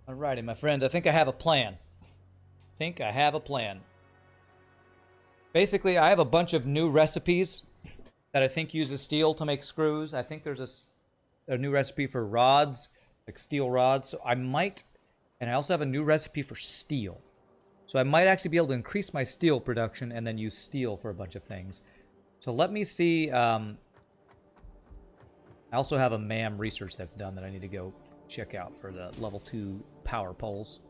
Alrighty, my friends, I think I have a plan. Basically, I have a bunch of new recipes that I think uses steel to make screws. I think there's a new recipe for rods, like steel rods. So I might, and I also have a new recipe for steel. So I might actually be able to increase my steel production and then use steel for a bunch of things. So let me see. I also have a MAM research that's done that I need to go check out for the level 2 power poles.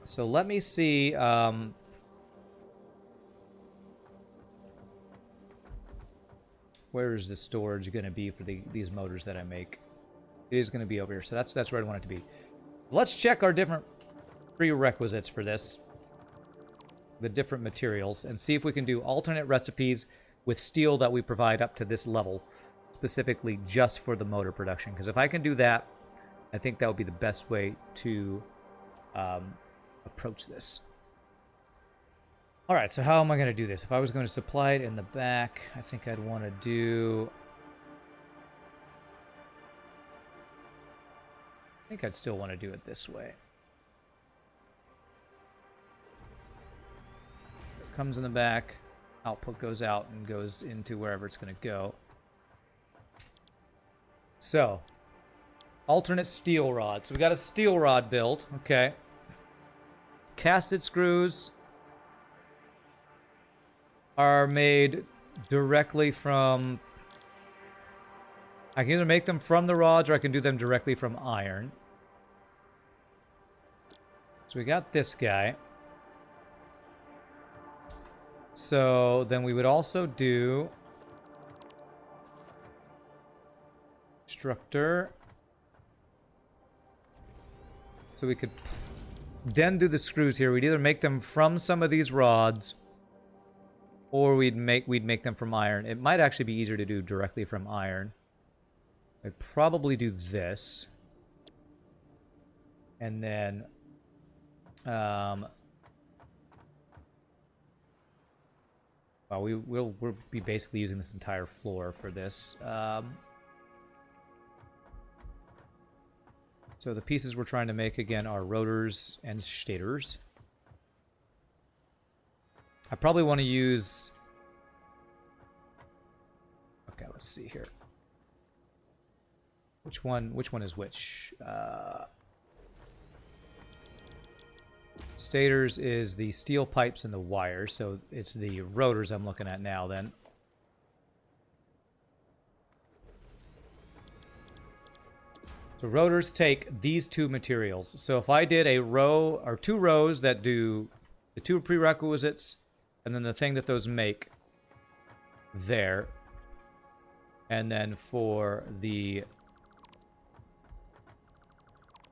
So let me see. Where is the storage going to be for these motors that I make? It is going to be over here. So that's where I want it to be. Let's check our different prerequisites for this. The different materials. And see if we can do alternate recipes with steel that we provide up to this level. Specifically just for the motor production. Because if I can do that, I think that would be the best way to approach this. Alright, so how am I going to do this? If I was going to supply it in the back, I think I'd want to do... I think I'd still want to do it this way. It comes in the back, output goes out and goes into wherever it's going to go. So, alternate steel rod. So we got a steel rod build, okay. Casted screws are made directly from... I can either make them from the rods or I can do them directly from iron. So we got this guy. So then we would also do... Constructor. So we could then do the screws here. We'd either make them from some of these rods or we'd make them from iron. It might actually be easier to do directly from iron. I'd probably do this. And then well, we'll be basically using this entire floor for this. So the pieces we're trying to make, again, are rotors and stators. I probably want to use... Okay, let's see here. Which one is which? Stators is the steel pipes and the wires, so it's the rotors I'm looking at now then. So rotors take these two materials. So if I did a row or two rows that do the two prerequisites and then the thing that those make there. And then for the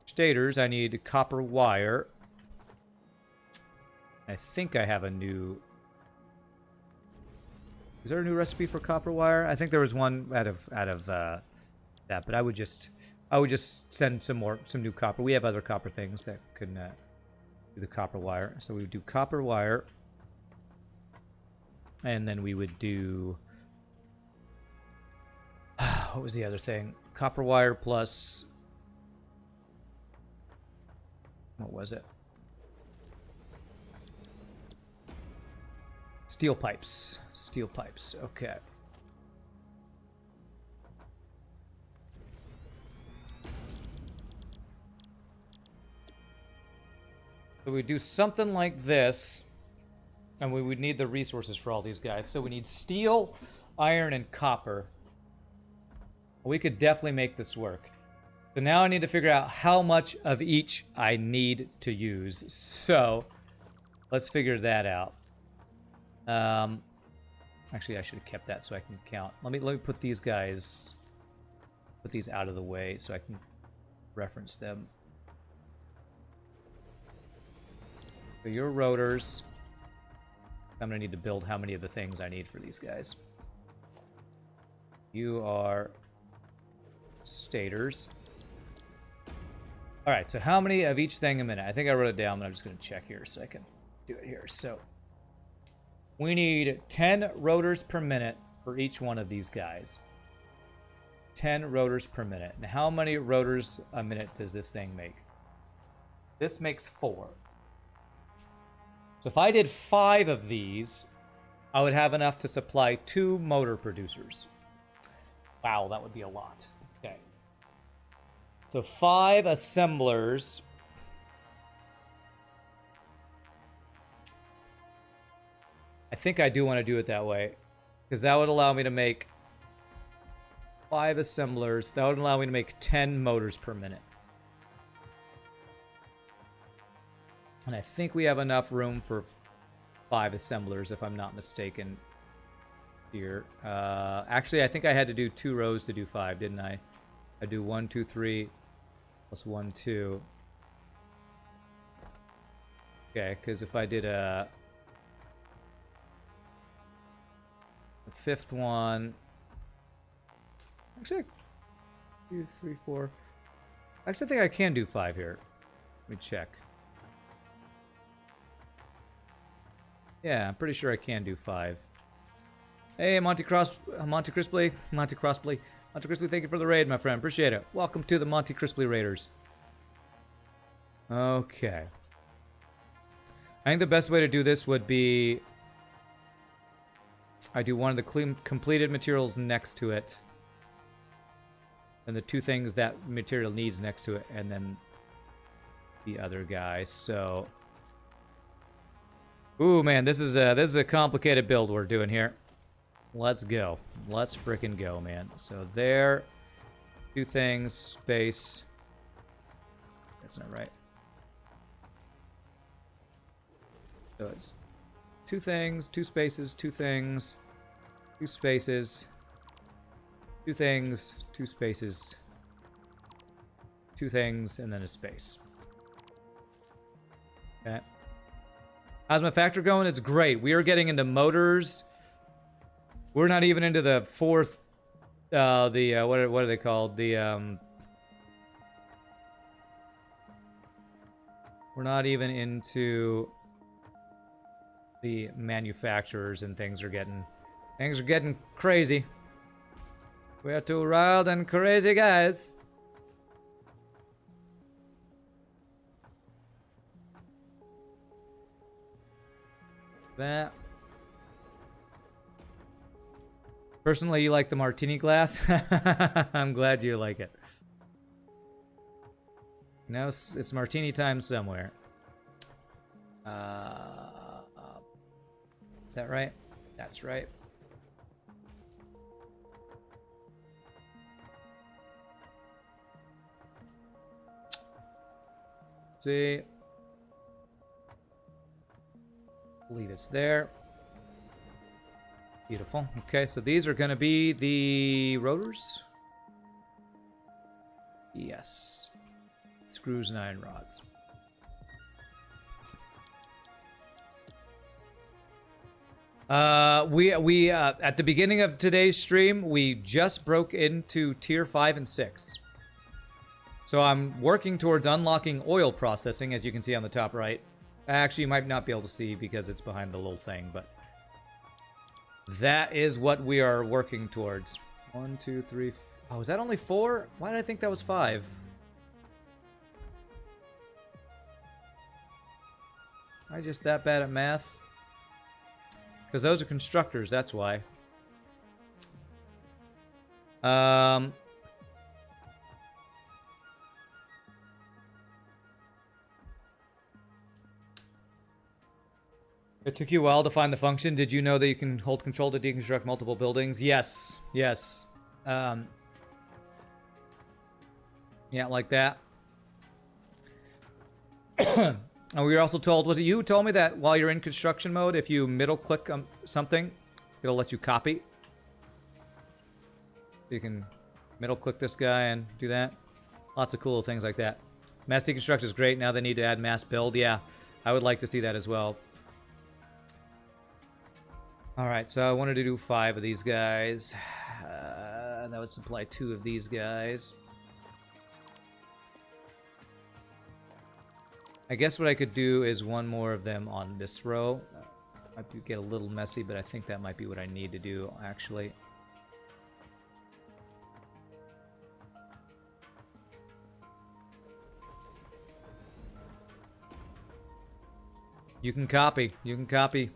stators, I need copper wire. I think I have a new... Is there a new recipe for copper wire? I think there was one out of that, but I would just send some new copper. We have other copper things that can do the copper wire. So we would do copper wire. And then we would do... What was the other thing? Copper wire plus... What was it? Steel pipes. Steel pipes. Okay. So we do something like this, and we would need the resources for all these guys. So we need steel, iron, and copper. We could definitely make this work. So now I need to figure out how much of each I need to use. So let's figure that out. Actually, I should have kept that so I can count. Let me put these guys, put these out of the way so I can reference them. So your rotors. I'm going to need to build how many of the things I need for these guys. You are stators. Alright, so how many of each thing a minute? I think I wrote it down, but I'm just going to check here so I can do it here. So we need 10 rotors per minute for each one of these guys. 10 rotors per minute. Now, how many rotors a minute does this thing make? This makes 4. So if I did 5 of these, I would have enough to supply 2 motor producers. Wow, that would be a lot. Okay. So 5 assemblers. I think I do want to do it that way, because that would allow me to make 5 assemblers. That would allow me to make 10 motors per minute. And I think we have enough room for 5 assemblers, if I'm not mistaken, here. Actually, I think I had to do 2 rows to do 5, didn't I? I do 1, 2, 3, plus 1, 2. Okay, because if I did a... the 5th one... Actually, 2, 3, 4... Actually, I think I can do 5 here. Let me check. Yeah, I'm pretty sure I can do 5. Hey, Monty Crisply, thank you for the raid, my friend. Appreciate it. Welcome to the Monty Crisply Raiders. Okay. I think the best way to do this would be... I do one of the completed materials next to it. And the 2 things that material needs next to it. And then the other guy, so... Ooh, man, this is a complicated build we're doing here. Let's go. Let's frickin' go, man. So there, 2 things, space. That's not right. So it's 2 things, 2 spaces, 2 things, 2 spaces, 2 things, 2 spaces, 2 things, and then a space. Okay. How's my factor going? It's great. We are getting into motors. We're not even into the 4th, what are they called? We're not even into the manufacturers, and things are getting crazy. We're 2 wild and crazy guys. That. Personally, you like the martini glass? I'm glad you like it. Now it's martini time somewhere. Is that right? That's right. See. Lead us there. Beautiful. Okay, so these are going to be the rotors. Yes. Screws and iron rods. We at the beginning of today's stream, we just broke into tier 5 and 6. So I'm working towards unlocking oil processing, as you can see on the top right. Actually, you might not be able to see because it's behind the little thing, but that is what we are working towards. 1, 2, 3. Oh, is that only 4? Why did I think that was 5? Am I just that bad at math? Because those are constructors, that's why. It took you a while to find the function. Did you know that you can hold control to deconstruct multiple buildings? Yes. Yes. Yeah, like that. And we were also told, was it you who told me that while you're in construction mode, if you middle click on something, it'll let you copy? You can middle click this guy and do that. Lots of cool things like that. Mass deconstruct is great. Now they need to add mass build. Yeah, I would like to see that as well. Alright, so I wanted to do 5 of these guys. That would supply 2 of these guys. I guess what I could do is 1 more of them on this row. Might get a little messy, but I think that might be what I need to do, actually. You can copy. You can copy.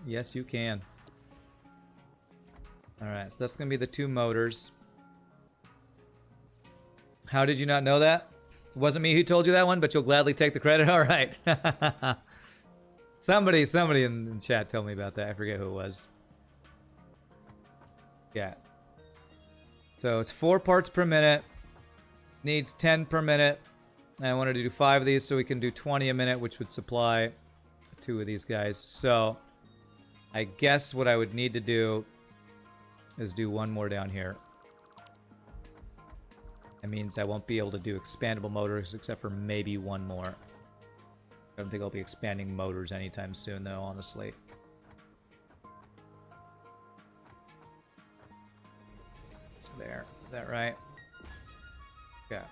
Yes, you can. Alright, so that's going to be the 2 motors. How did you not know that? It wasn't me who told you that one, but you'll gladly take the credit? Alright. Somebody in chat told me about that. I forget who it was. Yeah. So it's 4 parts per minute. Needs 10 per minute. And I wanted to do 5 of these so we can do 20 a minute, which would supply 2 of these guys. So I guess what I would need to do is do 1 more down here. That means I won't be able to do expandable motors except for maybe 1 more. I don't think I'll be expanding motors anytime soon, though, honestly. So there. Is that right? Okay.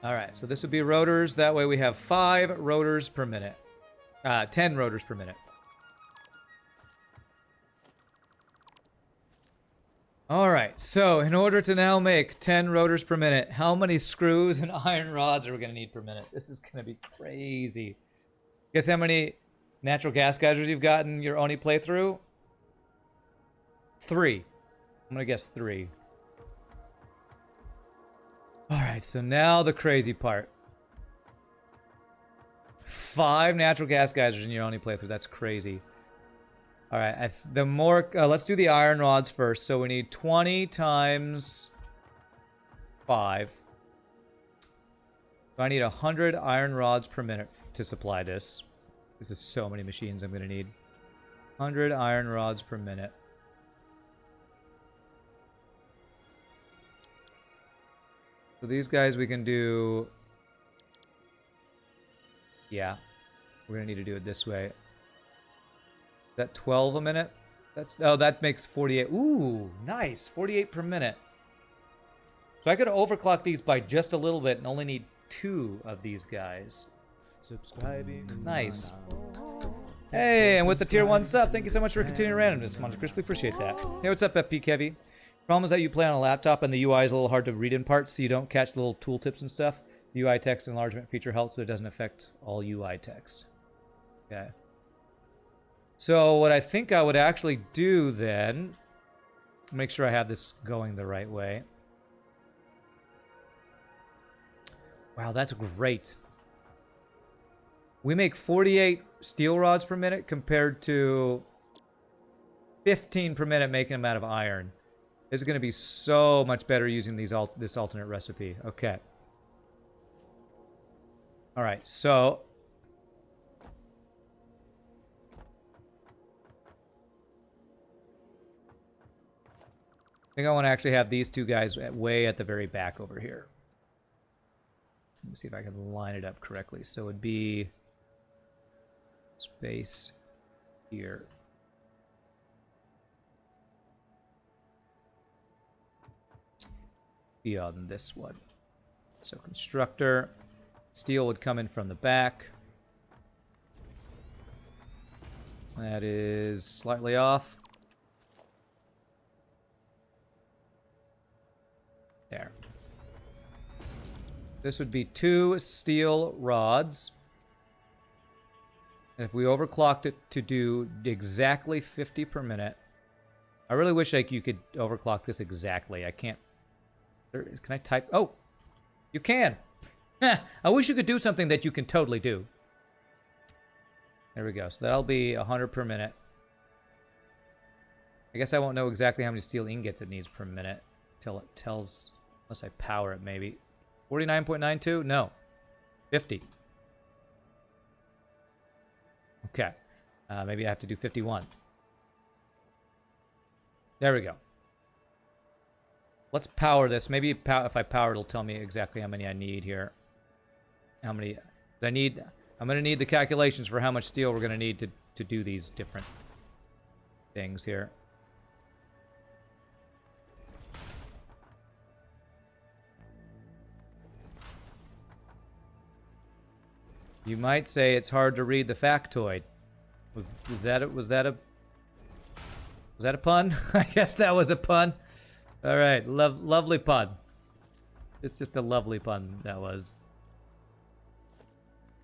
Alright, so this would be rotors. That way we have 5 rotors per minute. 10 rotors per minute. Alright, so in order to now make 10 rotors per minute, how many screws and iron rods are we going to need per minute? This is going to be crazy. Guess how many natural gas geysers you've got in your Oni playthrough? 3. I'm going to guess 3. Alright, so now the crazy part. 5 natural gas geysers in your Oni playthrough. That's crazy. Alright, the more... let's do the iron rods first. So we need 20 times 5. So I need 100 iron rods per minute to supply this. This is so many machines I'm going to need. 100 iron rods per minute. So these guys we can do... Yeah. We're going to need to do it this way. Is that 12 a minute? Oh, that makes 48. Ooh, nice. 48 per minute. So I could overclock these by just a little bit and only need 2 of these guys. Nice. Hey, and with the tier 1 sub, thank you so much for continuing randomness, Monte Crispy. Appreciate that. Hey, what's up, FP Kevy? Problem is that you play on a laptop and the UI is a little hard to read in parts, so you don't catch the little tooltips and stuff. The UI text enlargement feature helps, but it doesn't affect all UI text. Okay. So what I think I would actually do then, make sure I have this going the right way. Wow, that's great. We make 48 steel rods per minute compared to 15 per minute making them out of iron. This is going to be so much better using this alternate recipe. Okay. All right, so... I think I want to actually have these 2 guys way at the very back over here. Let me see if I can line it up correctly. So it would be space here. Be on this one. So constructor. Steel would come in from the back. That is slightly off. There. This would be 2 steel rods. And if we overclocked it to do exactly 50 per minute. I really wish you could overclock this exactly. I can't. Can I type? Oh! You can! I wish you could do something that you can totally do. There we go. So that'll be 100 per minute. I guess I won't know exactly how many steel ingots it needs per minute until it tells... Unless I power it, maybe. 49.92? No. 50. Okay. Maybe I have to do 51. There we go. Let's power this. Maybe if I power, it'll tell me exactly how many I need here. How many... I'm going to need the calculations for how much steel we're going to need to do these different things here. You might say it's hard to read the factoid. Was that a pun? I guess that was a pun. All right, lovely pun. It's just a lovely pun that was.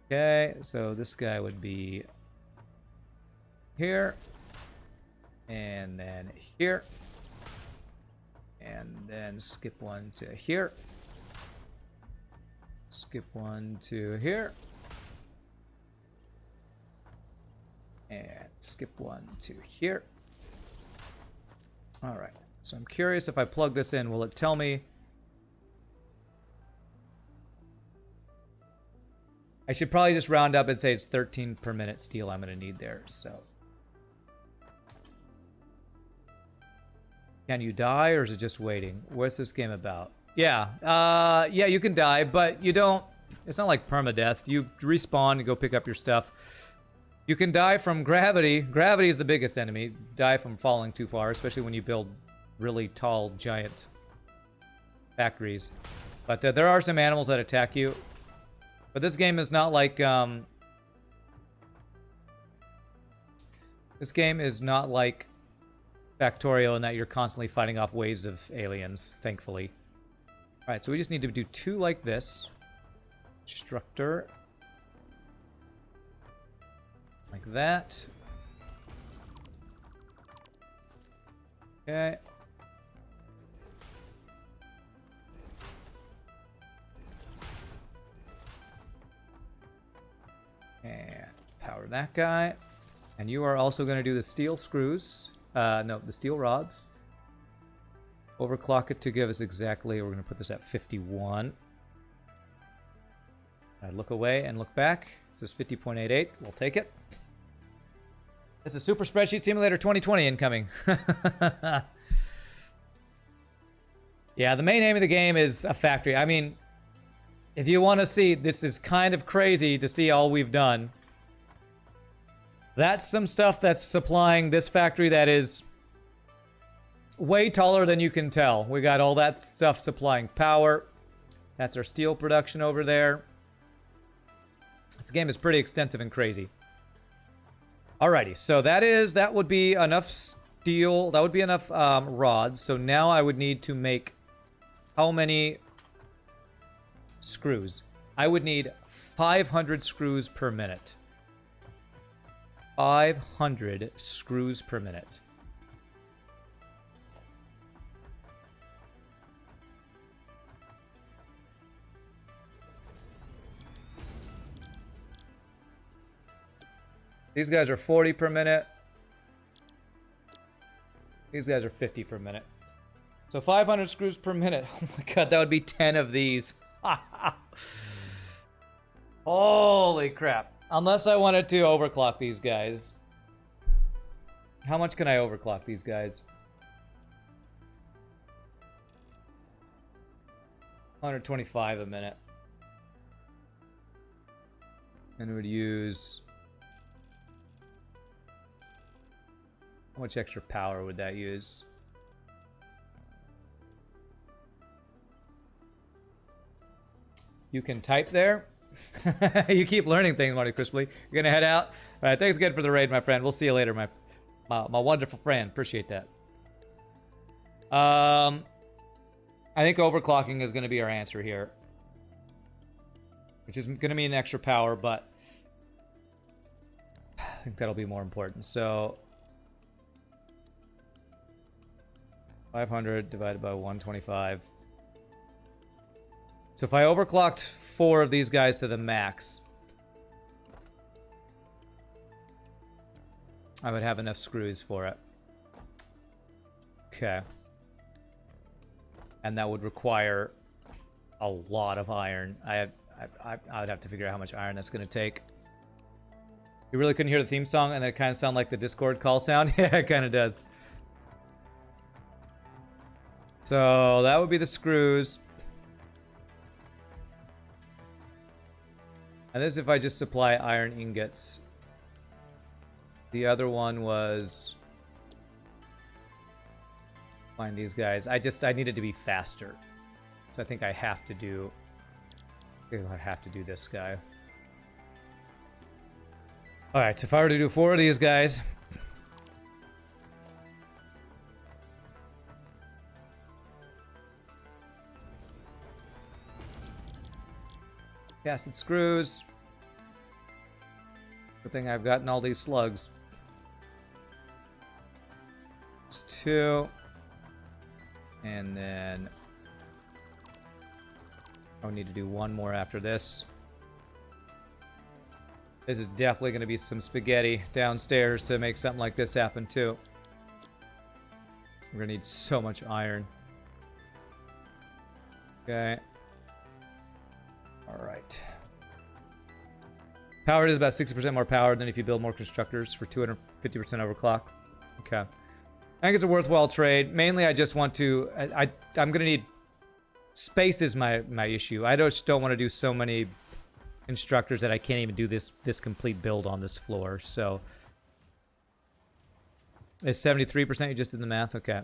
Okay, so this guy would be here, and then here, and then skip one to here, skip one to here, and skip one to here. All right, so I'm curious if I plug this in, will it tell me? I should probably just round up and say it's 13 per minute steel I'm going to need there, so. Can you die, or is it just waiting? What's this game about? Yeah, yeah, you can die, but you don't, it's not like permadeath. You respawn and go pick up your stuff. You can die from gravity. Gravity is the biggest enemy. Die from falling too far, especially when you build really tall, giant factories. But there are some animals that attack you. But this game is not like, this game is not like Factorio in that you're constantly fighting off waves of aliens, thankfully. Alright, so we just need to do 2 like this. Instructor. Like that. Okay. And power that guy. And you are also going to do the steel screws. No, the steel rods. Overclock it to give us exactly, we're going to put this at 51. I look away and look back. It says 50.88. We'll take it. This is Super Spreadsheet Simulator 2020 incoming. Yeah, the main aim of the game is a factory. I mean, if you want to see, this is kind of crazy to see all we've done. That's some stuff that's supplying this factory that is way taller than you can tell. We got all that stuff supplying power. That's our steel production over there. This game is pretty extensive and crazy. Alrighty, so that would be enough steel. That would be enough rods. So now I would need to make how many screws? I would need 500 screws per minute. 500 screws per minute. These guys are 40 per minute. These guys are 50 per minute. So 500 screws per minute. Oh my god, that would be 10 of these. Holy crap. Unless I wanted to overclock these guys. How much can I overclock these guys? 125 a minute. And we would use... How much extra power would that use? You can type there. You keep learning things, Marty Crisply. You're gonna head out. All right, thanks again for the raid, my friend. We'll see you later, my wonderful friend. Appreciate that. I think overclocking is gonna be our answer here, which is gonna mean extra power, but I think that'll be more important. So 500 divided by 125. So if I overclocked 4 of these guys to the max, I would have enough screws for it. Okay. And that would require a lot of iron. I would have to figure out how much iron that's going to take. You really couldn't hear the theme song, and it kind of sound like the Discord call sound? Yeah, it kind of does. So that would be the screws. And this is if I just supply iron ingots. The other one was... Find these guys. I needed to be faster. So I think I have to do... I have to do this guy. Alright, so if I were to do 4 of these guys... Casted screws. Good thing I've gotten all these slugs. It's 2. And then I'll need to do 1 more after this. This is definitely going to be some spaghetti downstairs to make something like this happen too. We're going to need so much iron. Okay. Alright. Powered is about 60% more powered than if you build more constructors for 250% overclock. Okay. I think it's a worthwhile trade. Mainly, I just want to... I'm going to need... Space is my issue. I just don't want to do so many constructors that I can't even do this complete build on this floor. So... Is 73%? You just did the math? Okay.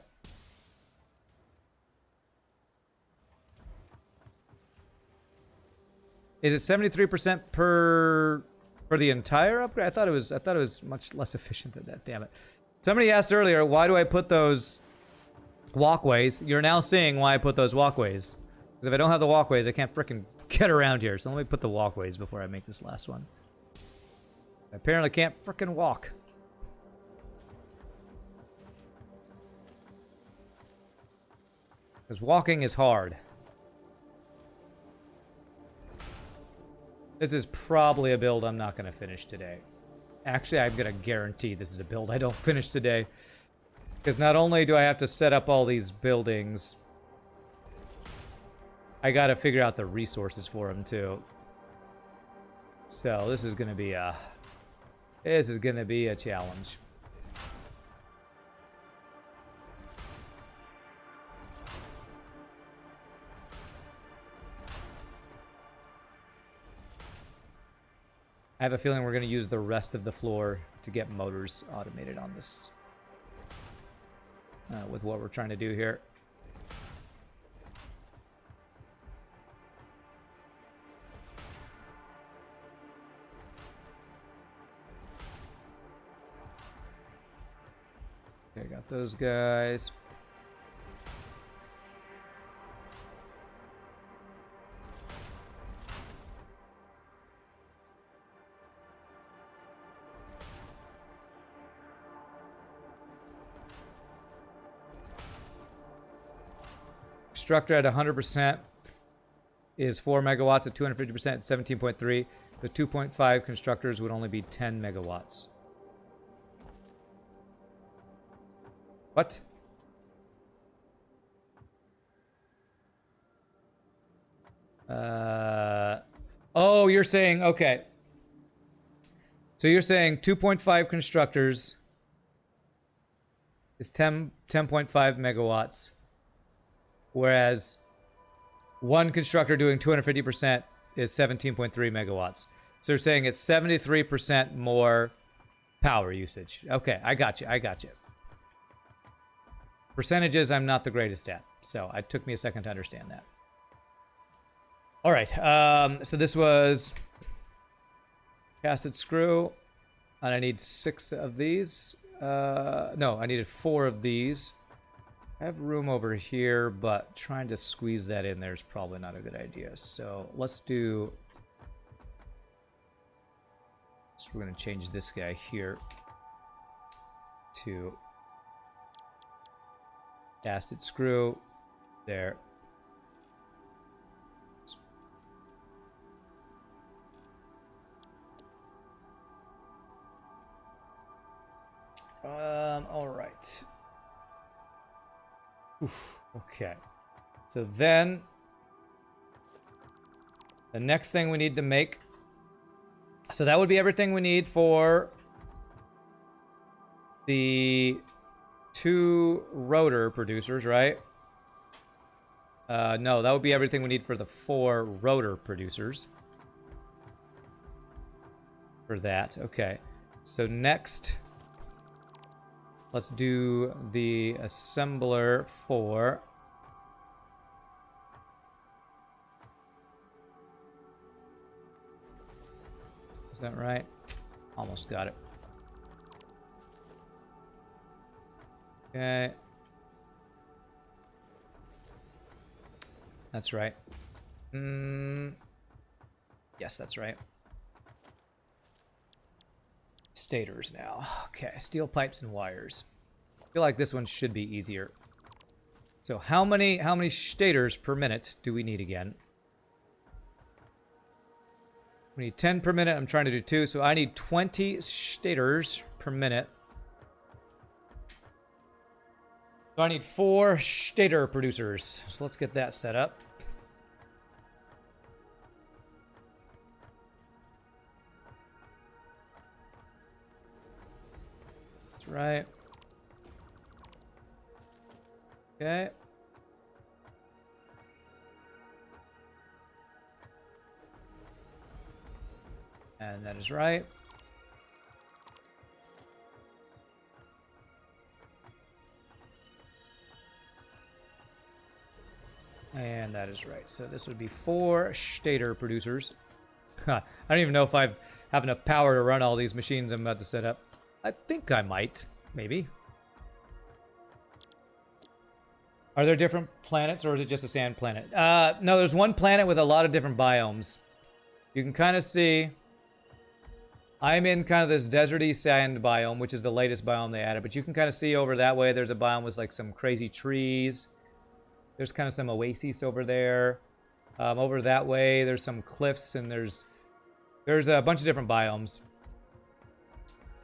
Is it 73% for the entire upgrade? I thought it was much less efficient than that. Damn it. Somebody asked earlier, why do I put those walkways? You're now seeing why I put those walkways. Because if I don't have the walkways, I can't frickin' get around here. So let me put the walkways before I make this last one. I apparently can't frickin' walk. Because walking is hard. This is probably a build I'm not going to finish today. Actually, I'm going to guarantee this is a build I don't finish today. Because not only do I have to set up all these buildings, I got to figure out the resources for them too. So this is going to be a... This is going to be a challenge. I have a feeling we're going to use the rest of the floor to get motors automated on this. With what we're trying to do here. Okay, got those guys. Constructor at 100% is 4 megawatts. At 250%, it's 17.3. The 2.5 constructors would only be 10 megawatts. What? Oh, you're saying, okay. So you're saying 2.5 constructors is 10.5 megawatts. Whereas one constructor doing 250% is 17.3 megawatts. So you're saying it's 73% more power usage. Okay, I got you. I got you. Percentages, I'm not the greatest at. So it took me a second to understand that. All right. So this was casted screw. And I need 6 of these. No, I needed 4 of these. I have room over here, but trying to squeeze that in there is probably not a good idea. So let's do... So we're going to change this guy here to casted screw. There. All right. Oof, okay. So then the next thing we need to make. So that would be everything we need for the 2 rotor producers, right? No, that would be everything we need for the 4 rotor producers. For that, okay. So next, let's do the assembler for... Is that right? Almost got it. Okay. That's right. Yes, that's right. stators now. Okay, steel pipes and wires. I feel like this one should be easier. So how many stators per minute do we need again? We need 10 per minute. I'm trying to do 2, so I need 20 stators per minute. So I need 4 stator producers. So let's get that set up. That's right. Okay. And that is right. And that is right. So this would be 4 stator producers. I don't even know if I have enough power to run all these machines I'm about to set up. I think I might. Maybe. Are there different planets, or is it just a sand planet? No, there's one planet with a lot of different biomes. You can kind of see... I'm in kind of this deserty sand biome, which is the latest biome they added. But you can kind of see over that way, there's a biome with like some crazy trees. There's kind of some oases over there. Over that way, there's some cliffs, and there's a bunch of different biomes.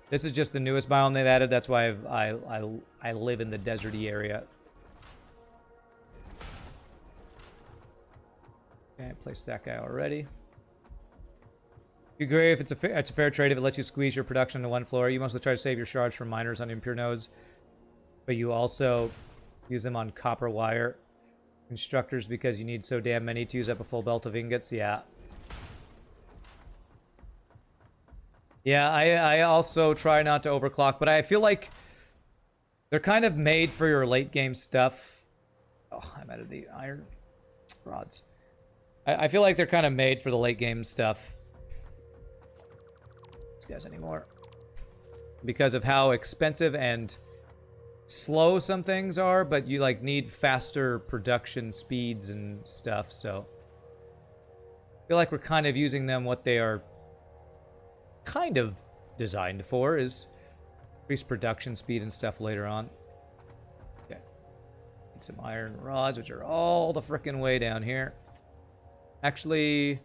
This is just the newest biome they've added. That's why I live in the deserty area. Okay, I placed that guy already. You agree if it's a fair trade if it lets you squeeze your production to one floor. You mostly try to save your shards from miners on impure nodes, but you also use them on copper wire constructors because you need so damn many to use up a full belt of ingots. Yeah. Yeah, I also try not to overclock, but I feel like they're kind of made for your late game stuff. Oh, I'm out of the iron rods. I feel like they're kind of made for the late game stuff. These guys anymore. Because of how expensive and slow some things are, but you like need faster production speeds and stuff, so I feel like we're kind of using them what they are kind of designed for, is increased production speed and stuff later on. Okay. Need some iron rods, which are all the frickin' way down here. Actually,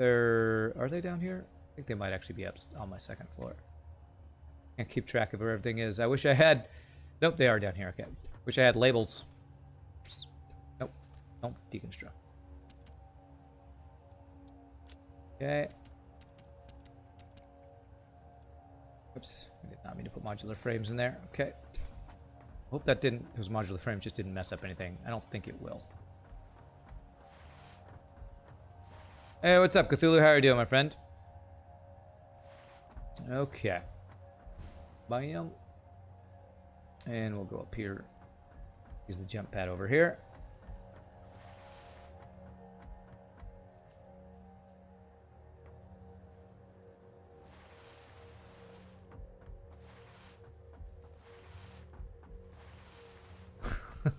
are they down here? I think they might actually be up on my second floor. Can't keep track of where everything is. I wish I had... Nope, they are down here. Okay. Wish I had labels. Oops. Nope. Don't deconstruct. Okay. Oops. I did not mean to put modular frames in there. Okay. Hope that didn't... Those modular frames just didn't mess up anything. I don't think it will. Hey, what's up, Cthulhu? How are you doing, my friend? Okay. Biome. And we'll go up here. Use the jump pad over here.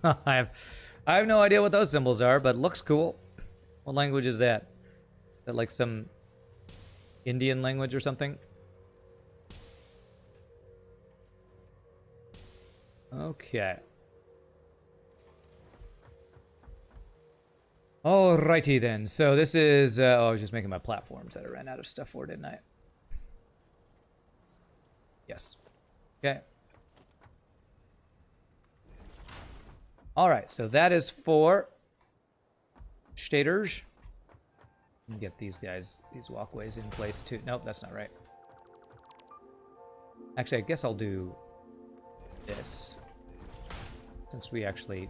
I have no idea what those symbols are, but looks cool. What language is that? Is that like some Indian language or something? Okay. Alrighty then. So this is... oh, I was just making my platforms that I ran out of stuff for, didn't I? Yes. Okay. Alright, so that is for stators. Get these guys, these walkways in place too. Nope, that's not right. Actually, I guess I'll do this. Since we actually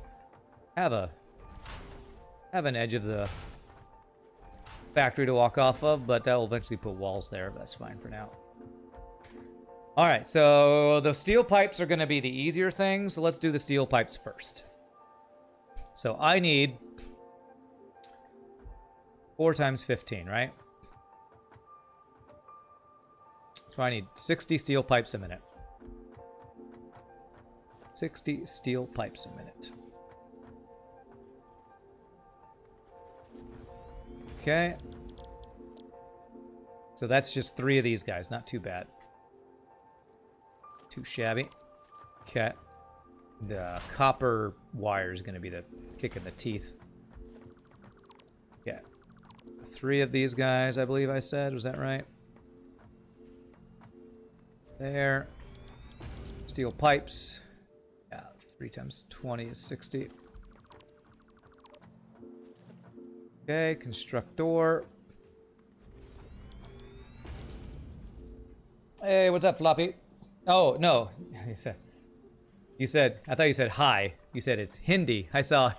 have an edge of the factory to walk off of, but I will eventually put walls there. But that's fine for now. All right, so the steel pipes are going to be the easier thing. So let's do the steel pipes first. So I need 4 times 15, right? So I need 60 steel pipes a minute. 60 steel pipes a minute. Okay. So that's just 3 of these guys. Not too bad. too shabby. Okay. The copper wire is going to be the kick in the teeth. Yeah. 3 of these guys, I believe I said. Was that right? There. Steel pipes. Yeah, 3 times 20 is 60. Okay, construct door. Hey, what's up, Floppy? Oh, no. You said, I thought you said hi. You said it's Hindi. I saw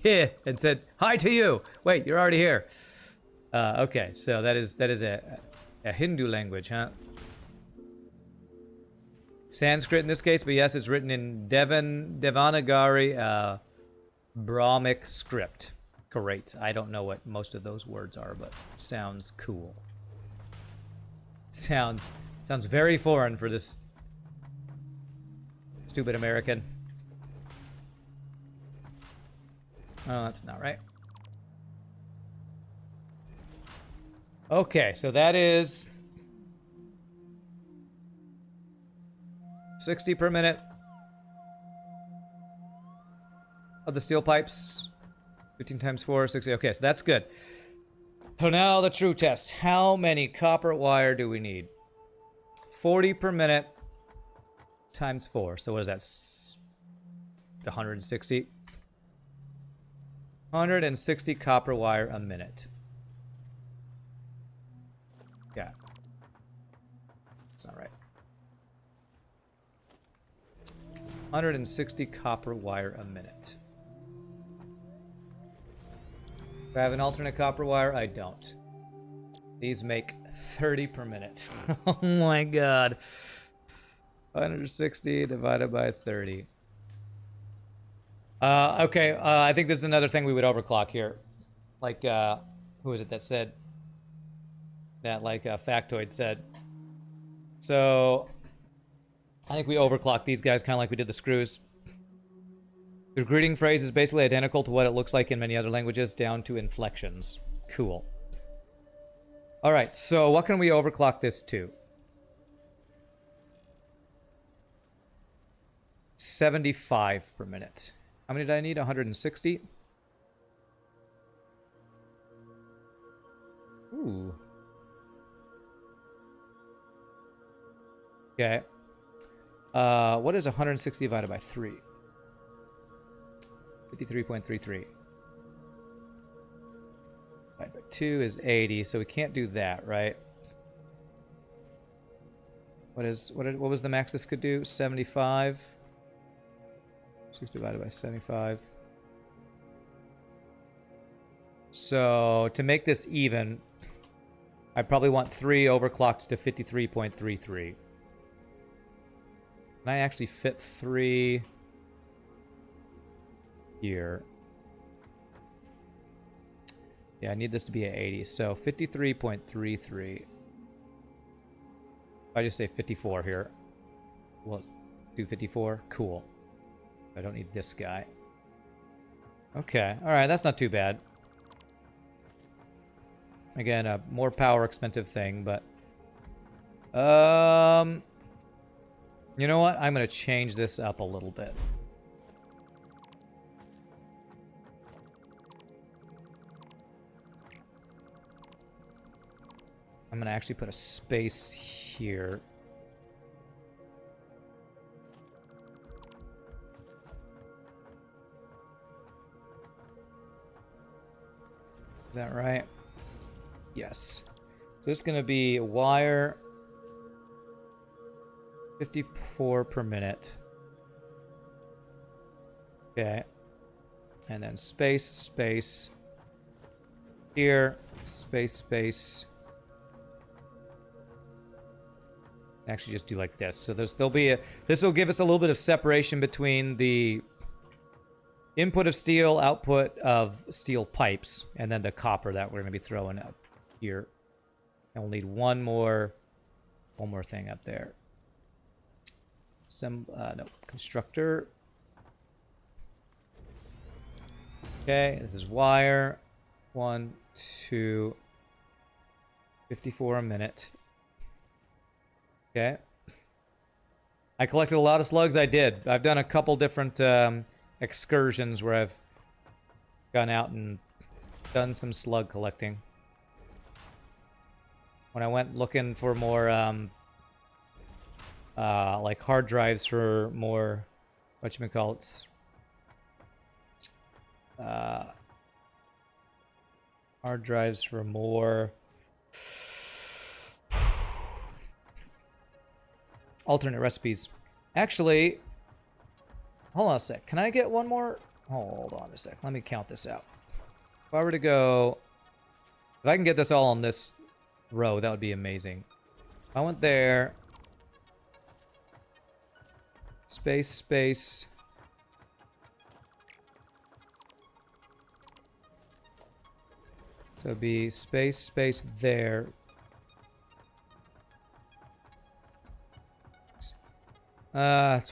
hi and said hi to you. Wait, you're already here. Okay, so that is a Hindu language, huh? Sanskrit in this case, but yes, it's written in Devanagari Brahmic script. Great. I don't know what most of those words are, but sounds cool. Sounds very foreign for this stupid American. Oh, that's not right. Okay, so that is 60 per minute of the steel pipes. 15 times 4, 60. Okay, so that's good. So now the true test. How many copper wire do we need? 40 per minute times 4. So what is that? 160? 160 copper wire a minute. Yeah. That's not right. 160 copper wire a minute. Do I have an alternate copper wire? I don't. These make 30 per minute. Oh my god. 160 divided by 30. Okay, I think this is another thing we would overclock here. Like, who is it that said that? Like, Factoid said. So, I think we overclock these guys kind of like we did the screws. The greeting phrase is basically identical to what it looks like in many other languages, down to inflections. Cool. Alright, so what can we overclock this to? 75 per minute. How many did I need? 160? Ooh. Okay. What is 160 divided by 3? 53.33. Divided by 2 is 80, so we can't do that, right? What was the max this could do? 75. 6 divided by 75. So to make this even, I probably want 3 overclocked to 53.33. Can I actually fit 3 here? Yeah, I need this to be at 80. So 53.33. I just say 54 here. Well, let's do 54. Cool. I don't need this guy. Okay. Alright, that's not too bad. Again, a more power expensive thing, but... You know what? I'm going to change this up a little bit. I'm going to actually put a space here. Is that right? Yes. So this is going to be a wire 54 per minute. Okay. And then space, space. Here, space, space. Actually just do like this. So this will give us a little bit of separation between the input of steel, output of steel pipes, and then the copper that we're going to be throwing up here. And we'll need one more thing up there. No, constructor. Okay, this is wire. 1, 2, 54 a minute. Okay. I collected a lot of slugs. I did. I've done a couple different excursions where I've gone out and done some slug collecting. When I went looking for more, like hard drives for more, whatchamacallits, hard drives for more alternate recipes. Actually, hold on a sec. Can I get one more? Hold on a sec. Let me count this out. If I were to go... If I can get this all on this row, that would be amazing. I went there. Space, space. So it'd be space, space there. It's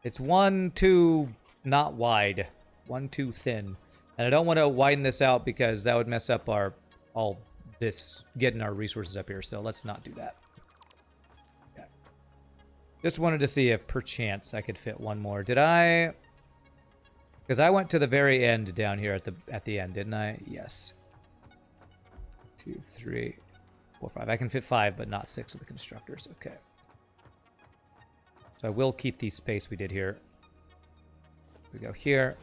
it's 1 too not wide. 1 too thin. And I don't want to widen this out because that would mess up getting our resources up here. So let's not do that. Okay. Just wanted to see if perchance I could fit one more. Did I? Because I went to the very end down here at the end, didn't I? Yes. 2, 3, 4, 5. I can fit 5, but not 6 of the constructors. Okay. So I will keep the space we did here. We go here.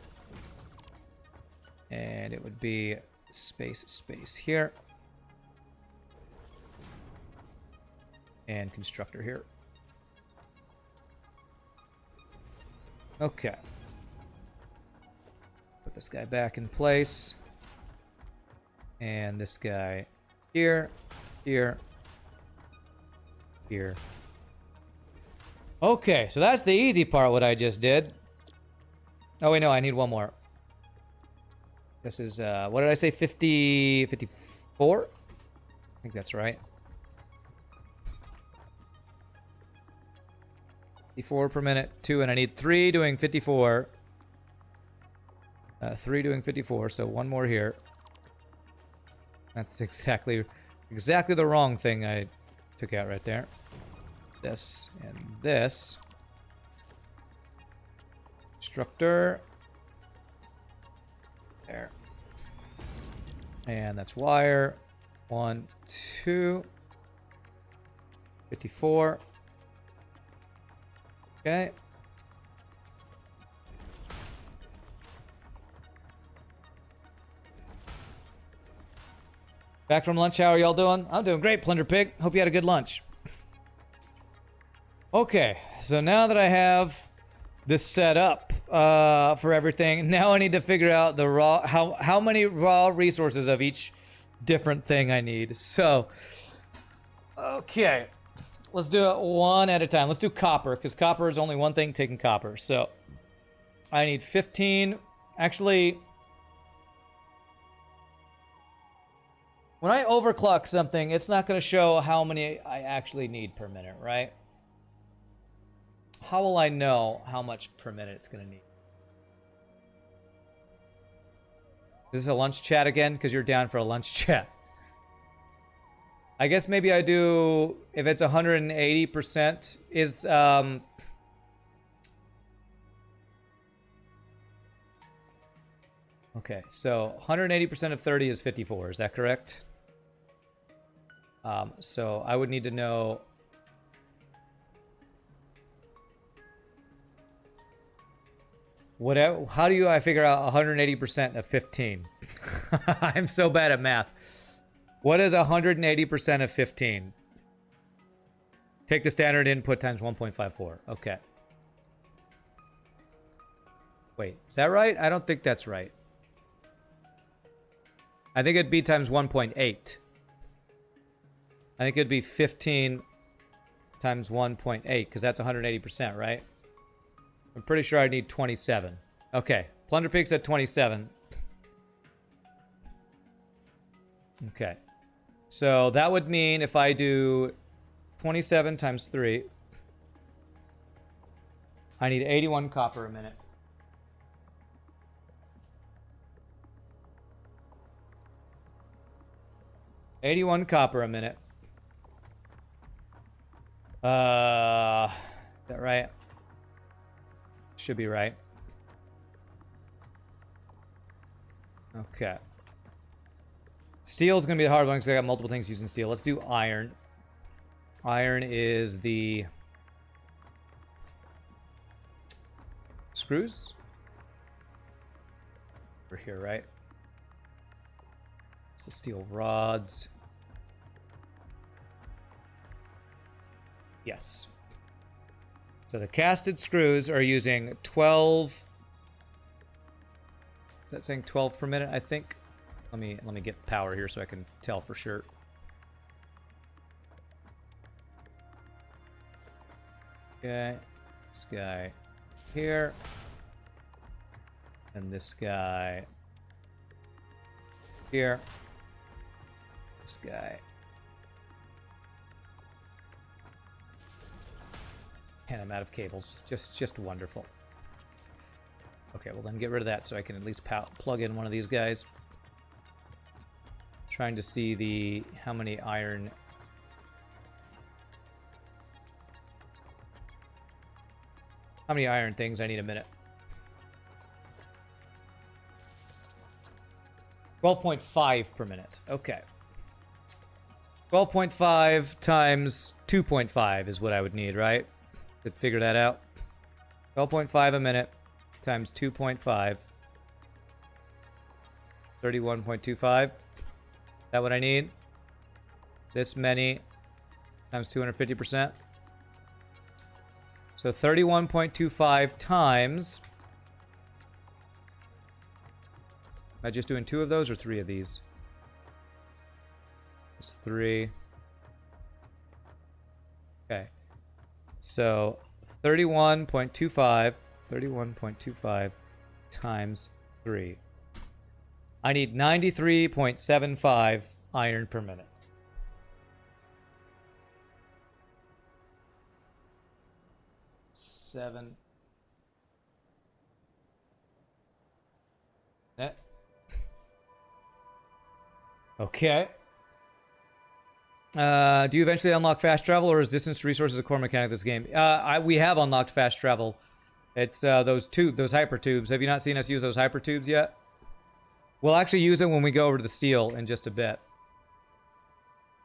And it would be space, space here. And constructor here. Okay. Put this guy back in place. And this guy here, here, here. Okay, so that's the easy part, what I just did. Oh, wait, no, I need one more. This is, what did I say, 54? I think that's right. 54 per minute, 2, and I need 3 doing 54. 3 doing 54, so one more here. That's exactly the wrong thing I took out right there. This and this. Constructor. There. And that's wire. 1, 2. 54. Okay. Back from lunch, how are y'all doing? I'm doing great, Plunder Pig. Hope you had a good lunch. Okay, so now that I have this set up for everything, now I need to figure out the how many raw resources of each different thing I need. So, okay, let's do it one at a time. Let's do copper, because copper is only one thing taking copper. So, I need 15. Actually, when I overclock something, it's not going to show how many I actually need per minute, right? How will I know how much per minute it's going to need? Is this a lunch chat again? Because you're down for a lunch chat. I guess maybe I do, if it's 180% is, okay, so 180% of 30 is 54, is that correct? So I would need to know... How do I figure out 180% of 15? I'm so bad at math. What is 180% of 15? Take the standard input times 1.54. Okay. Wait, is that right? I don't think that's right. I think it'd be times 1.8. I think it'd be 15 times 1.8, because that's 180%, right? I'm pretty sure I need 27. Okay, Plunder Pig said 27. Okay. So that would mean if I do 27 times 3, I need 81 copper a minute. $81 copper a minute. Is that right? Should be right. Okay. Steel's gonna be the hard one because I got multiple things using steel. Let's do iron. Iron is the screws. We're here, right? It's the steel rods. Yes. So the casted screws are using 12. Is that saying 12 per minute? I think. Let me get power here so I can tell for sure. Okay. This guy here. And this guy here. This guy. And I'm out of cables. Just wonderful. Okay, well then get rid of that so I can at least plug in one of these guys. Trying to see how many iron. How many iron things I need a minute. 12.5 per minute. Okay. 12.5 times 2.5 is what I would need, right? To figure that out. 12.5 a minute times 2.5. 31.25. That what I need? This many times 250%. So 31.25 times. Am I just doing 2 of those or 3 of these? It's 3. Okay. So 31.25 times 3. I need 93.75 iron per minute. Seven. Okay. Do you eventually unlock fast travel, or is distance resources a core mechanic of this game? We have unlocked fast travel. It's those hyper tubes. Have you not seen us use those hyper tubes yet? We'll actually use it when we go over to the steel in just a bit.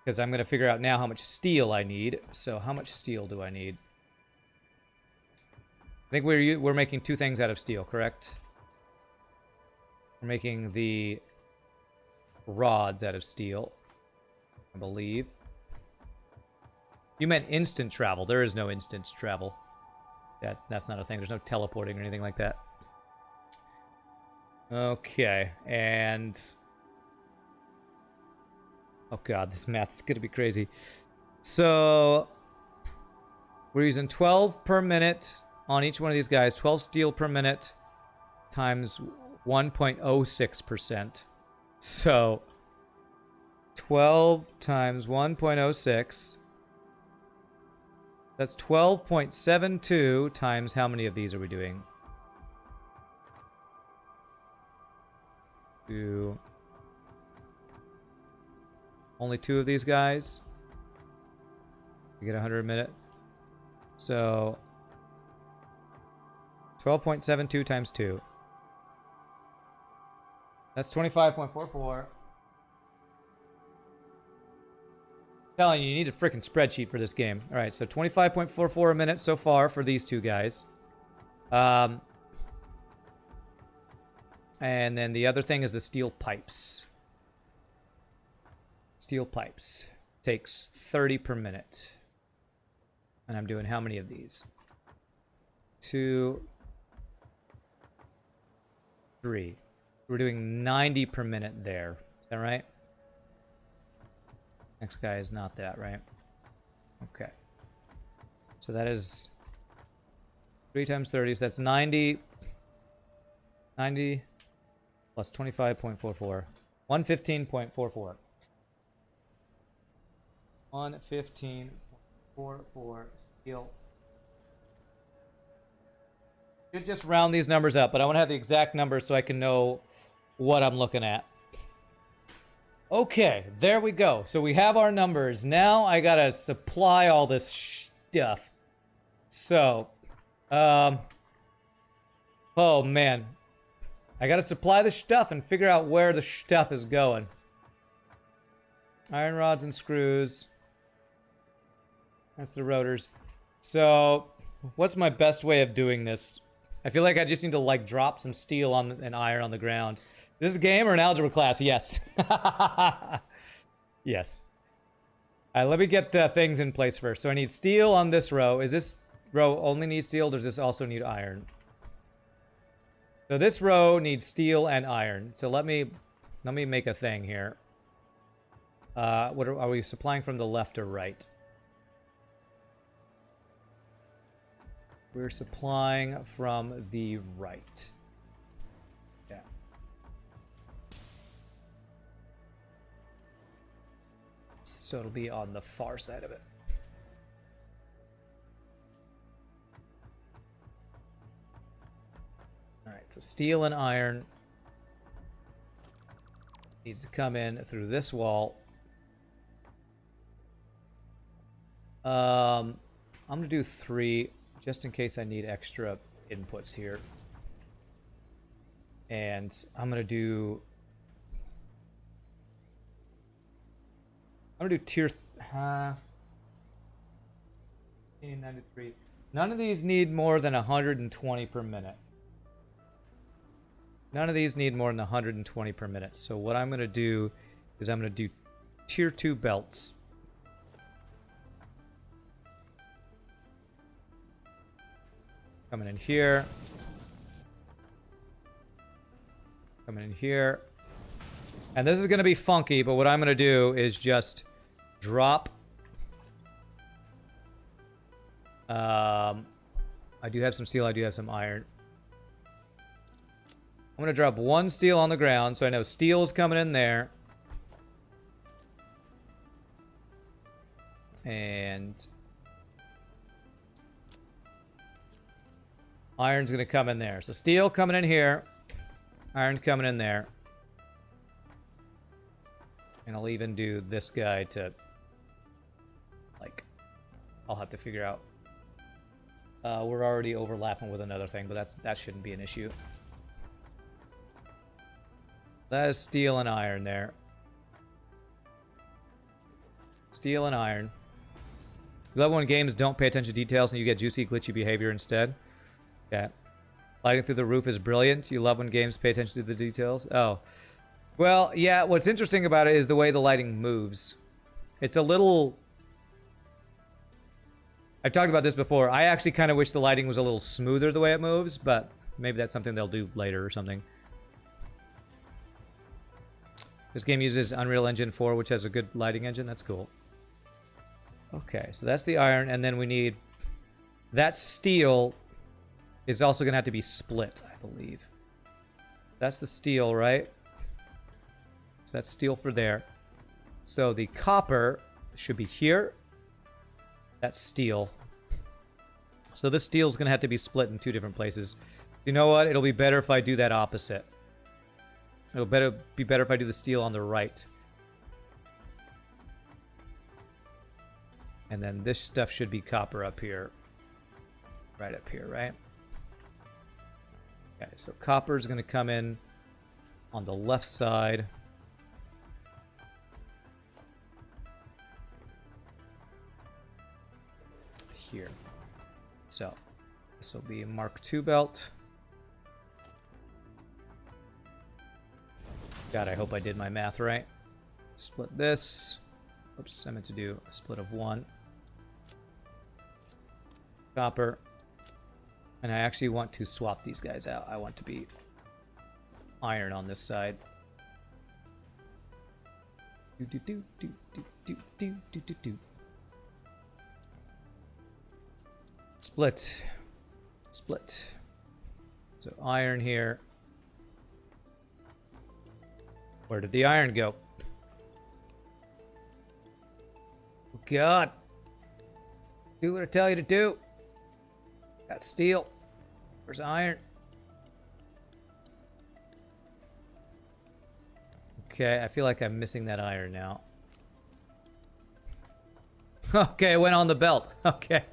Because I'm going to figure out now how much steel I need. So how much steel do I need? I think we're making 2 things out of steel, correct? We're making the rods out of steel, I believe. You meant instant travel. There is no instant travel. That's not a thing. There's no teleporting or anything like that. Okay, and... oh god, this math's gonna be crazy. So... we're using 12 per minute on each one of these guys. 12 steel per minute times 1.06%. So... 12 times 1.06. That's 12.72 times how many of these are we doing? 2. Only 2 of these guys. You get 100 a minute. So 12.72 times 2. That's 25.44. Telling you, you need a freaking spreadsheet for this game. All right, so 25.44 a minute so far for these 2 guys. And then the other thing is the steel pipes. Steel pipes takes 30 per minute. And I'm doing how many of these? 2, 3. We're doing 90 per minute there. Is that right? Next guy is not that, right? Okay. So that is 3 times 30, so that's 90. 90 plus 25.44. 115.44. 115.44 steel. Should just round these numbers up, but I want to have the exact numbers so I can know what I'm looking at. Okay, there we go. So we have our numbers. Now I gotta supply all this stuff. So, oh man. I gotta supply the stuff and figure out where the stuff is going. Iron rods and screws. That's the rotors. So, what's my best way of doing this? I feel like I just need to, like, drop some steel on and iron on the ground. This is a game or an algebra class? Yes. Yes. All right, let me get things in place first. So I need steel on this row. Is this row only need steel, or does this also need iron? So this row needs steel and iron. So let me make a thing here. What are we supplying from the left or right? We're supplying from the right. Yeah. So it'll be on the far side of it. Alright, so steel and iron needs to come in through this wall. I'm going to do 3, just in case I need extra inputs here. And I'm going to do... tier... 93. None of these need more than 120 per minute. None of these need more than 120 per minute. So what I'm going to do is I'm going to do tier 2 belts. Coming in here. Coming in here. And this is going to be funky, but what I'm going to do is just drop. I do have some steel. I do have some iron. I'm going to drop 1 steel on the ground, so I know steel is coming in there. And iron's going to come in there. So steel coming in here. Iron coming in there. And I'll even do this guy to, like, I'll have to figure out. We're already overlapping with another thing, but that shouldn't be an issue. That is steel and iron there. Steel and iron. You love when games don't pay attention to details and you get juicy, glitchy behavior instead. Okay. Lighting through the roof is brilliant. You love when games pay attention to the details. Oh. Well, yeah, what's interesting about it is the way the lighting moves. It's a little... I've talked about this before. I actually kind of wish the lighting was a little smoother the way it moves, but maybe that's something they'll do later or something. This game uses Unreal Engine 4, which has a good lighting engine. That's cool. Okay, so that's the iron, and then we need... That steel is also going to have to be split, I believe. That's the steel, right? So that's steel for there. So the copper should be here. That's steel. So this steel is going to have to be split in 2 different places. You know what? It'll be better if I do that opposite. It'll be better if I do the steel on the right. And then this stuff should be copper up here. Right up here, right? Okay, so copper is going to come in on the left side. Here. So, this will be a Mark II belt. God, I hope I did my math right. Split this. Oops, I meant to do a split of 1. Copper. And I actually want to swap these guys out. I want to be iron on this side. Split. Split. So iron here. Where did the iron go? Oh, God. Do what I tell you to do. Got steel. Where's iron? Okay, I feel like I'm missing that iron now. Okay, it went on the belt. Okay.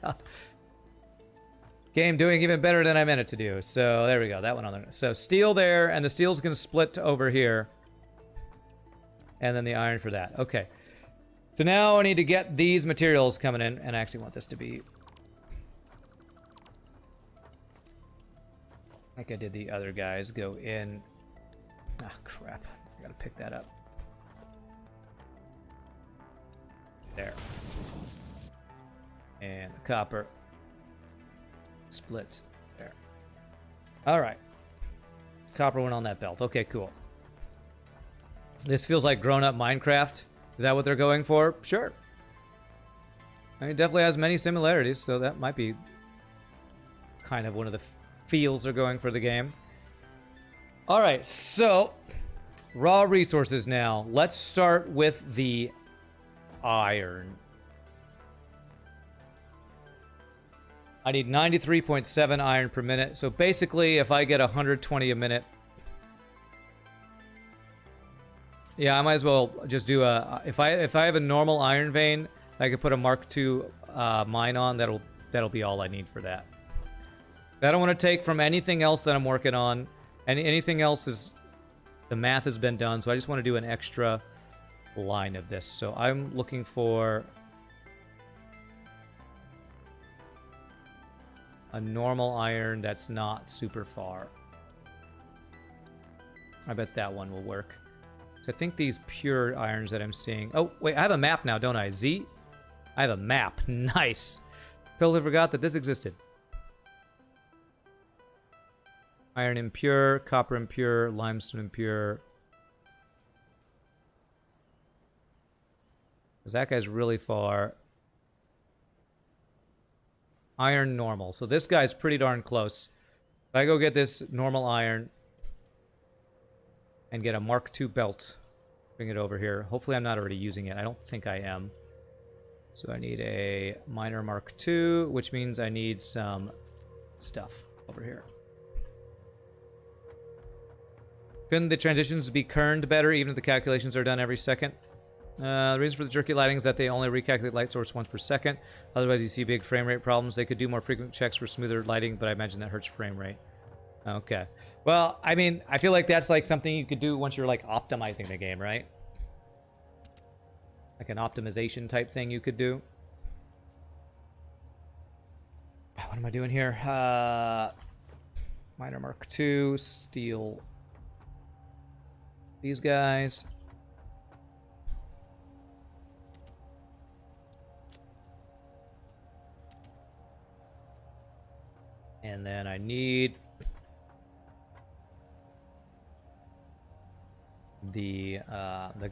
Game doing even better than I meant it to do. So there we go. That went on there. So steel there, and the steel's going to split to over here. And then the iron for that. Okay. So now I need to get these materials coming in, and I actually want this to be like I did the other guys. Go in. Ah, crap. I gotta pick that up. There. And the copper splits there. All right. Copper went on that belt. Okay, cool. This feels like grown-up Minecraft. Is that what they're going for? Sure. I mean, it definitely has many similarities, so that might be kind of one of the feels they're going for the game. All right, so raw resources now. Let's start with the iron. I need 93.7 iron per minute. So basically, if I get 120 a minute, yeah, I might as well just do a. If I have a normal iron vein, I could put a Mark II mine on. That'll be all I need for that. I don't want to take from anything else that I'm working on. Anything else is, the math has been done. So I just want to do an extra line of this. So I'm looking for a normal iron that's not super far. I bet that one will work. So I think these pure irons that I'm seeing... Oh, wait, I have a map now, don't I? Z? I have a map. Nice. Totally forgot that this existed. Iron impure, copper impure, limestone impure. Because that guy's really far. Iron normal. So this guy's pretty darn close. If I go get this normal iron and get a Mark II belt, bring it over here. Hopefully I'm not already using it. I don't think I am. So I need a miner Mark II, which means I need some stuff over here. Couldn't the transitions be kerned better, even if the calculations are done every second? The reason for the jerky lighting is that they only recalculate light source once per second. Otherwise, you see big frame rate problems. They could do more frequent checks for smoother lighting, but I imagine that hurts frame rate. Okay. Well, I mean, I feel like that's like something you could do once you're like optimizing the game, right? Like an optimization type thing you could do. What am I doing here? Miner Mark II, steel. These guys. And then I need the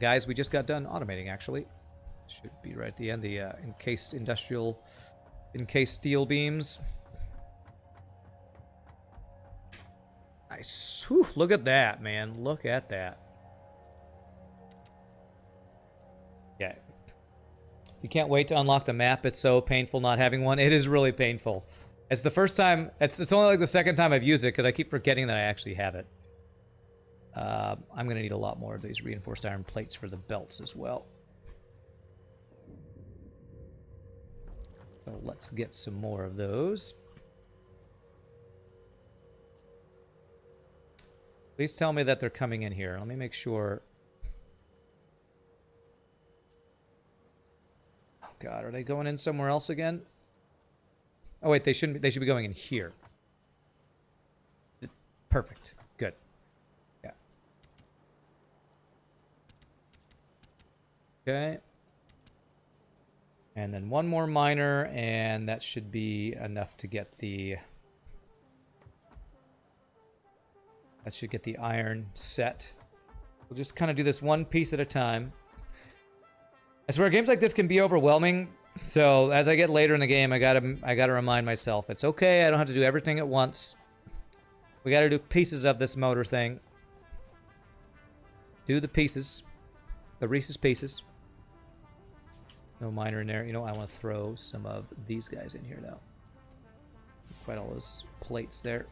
guys we just got done automating, actually. Should be right at the end. The encased steel beams. Nice. Whew, look at that, man. Look at that. Yeah. You can't wait to unlock the map. It's so painful not having one. It is really painful. It's the first time, it's only like the second time I've used it because I keep forgetting that I actually have it. I'm going to need a lot more of these reinforced iron plates for the belts as well. So let's get some more of those. Please tell me that they're coming in here. Let me make sure. Oh God, are they going in somewhere else again? Oh wait, they shouldn't. They should be going in here. Perfect. Good. Yeah. Okay. And then one more miner, and that should be enough to get the... That should get the iron set. We'll just kind of do this one piece at a time. I swear, games like this can be overwhelming. So as I get later in the game, I gotta remind myself, it's okay. I don't have to do everything at once. We gotta do pieces of this motor thing. Do the pieces, the Reese's pieces. No miner in there. You know, I want to throw some of these guys in here though. Quite all those plates there.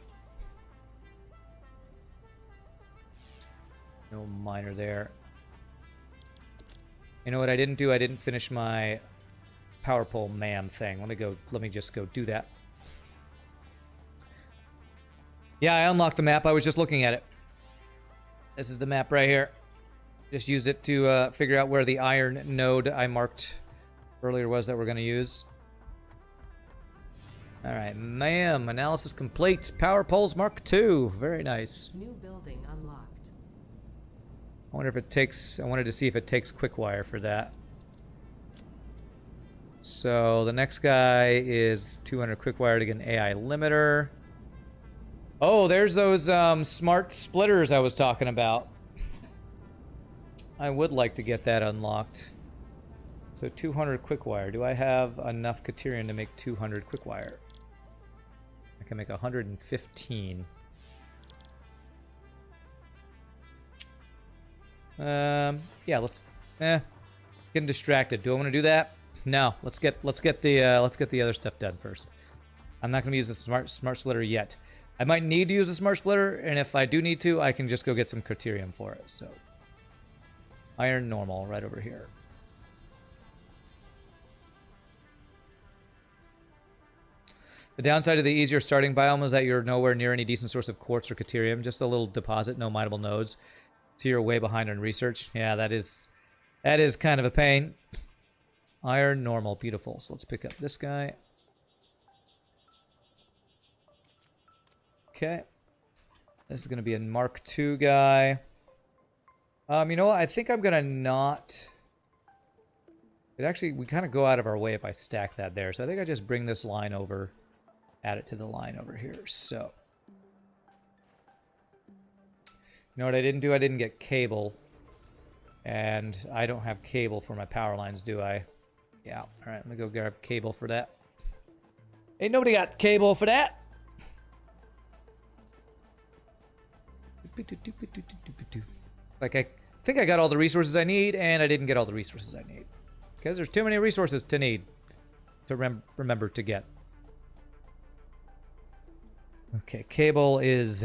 No miner there. You know what I didn't do? I didn't finish my power pole man thing. Let me just go do that. Yeah, I unlocked the map. I was just looking at it. This is the map right here. Just use it to figure out where the iron node I marked earlier was that we're going to use. All right, ma'am. Analysis complete. Power poles Mark II. Very nice. New building unlocked. I wonder if it takes... I wanted to see if it takes quick wire for that. So the next guy is 200 quick wire to get an AI limiter. Oh, there's those smart splitters I was talking about. I would like to get that unlocked. So 200 quick wire. Do I have enough Caterian to make 200 quick wire? I can make 115. Yeah, let's getting distracted. Do I want to do that? No, let's get the other stuff done first. I'm not going to use the smart splitter yet. I might need to use a smart splitter, and if I do need to, I can just go get some Criterium for it. So iron normal right over here. The downside of the easier starting biome is that you're nowhere near any decent source of quartz or Caterium. Just a little deposit, no mineable nodes. So you're way behind on research. Yeah, that is kind of a pain. Iron normal, beautiful. So let's pick up this guy. Okay. This is going to be a Mark II guy. You know what? I think I'm going to not... It actually, we kind of go out of our way if I stack that there. So I think I just bring this line over, add it to the line over here. So... You know what I didn't do? I didn't get cable. And I don't have cable for my power lines, do I? Yeah. All right, I'm going to go grab cable for that. Ain't nobody got cable for that. Like, I think I got all the resources I need, and I didn't get all the resources I need. Because there's too many resources to need to remember to get. Okay, cable is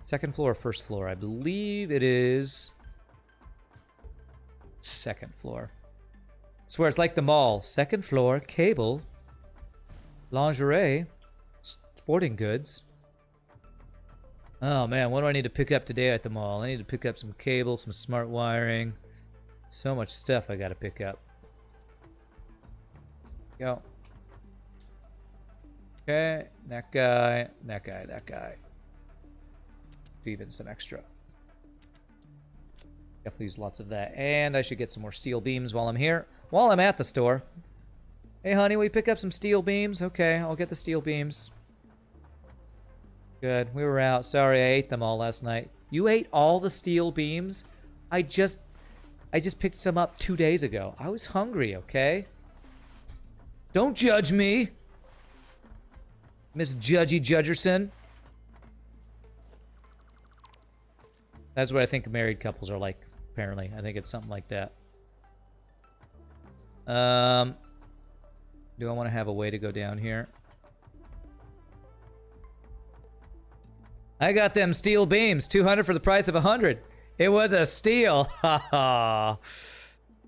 second floor or first floor? I believe it is second floor. I swear it's like the mall. Second floor, cable, lingerie, sporting goods. Oh man, what do I need to pick up today at the mall? I need to pick up some cable, some smart wiring. So much stuff I gotta pick up. Go. Okay, that guy, that guy, that guy. Even some extra. Definitely use lots of that. And I should get some more steel beams while I'm here. While I'm at the store. Hey honey, will you pick up some steel beams? Okay, I'll get the steel beams. Good. We were out. Sorry, I ate them all last night. You ate all the steel beams? I just picked some up 2 days ago. I was hungry, okay? Don't judge me, Miss Judgy Judgerson. That's what I think married couples are like, apparently. I think it's something like that. Do I want to have a way to go down here? I got them steel beams, 200 for the price of 100. It was a steal. Ha ha.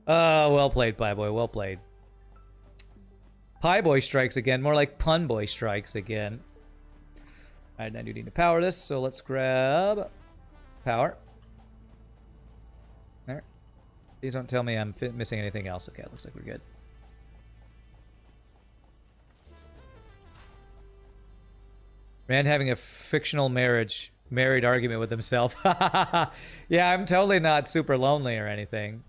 Oh, well played, Pie Boy. Well played. Pie Boy strikes again. More like Pun Boy strikes again. All right, I do need to power this, so let's grab power. There. Please don't tell me I'm missing anything else. Okay, it looks like we're good. Rand having a fictional married argument with himself. Yeah, I'm totally not super lonely or anything.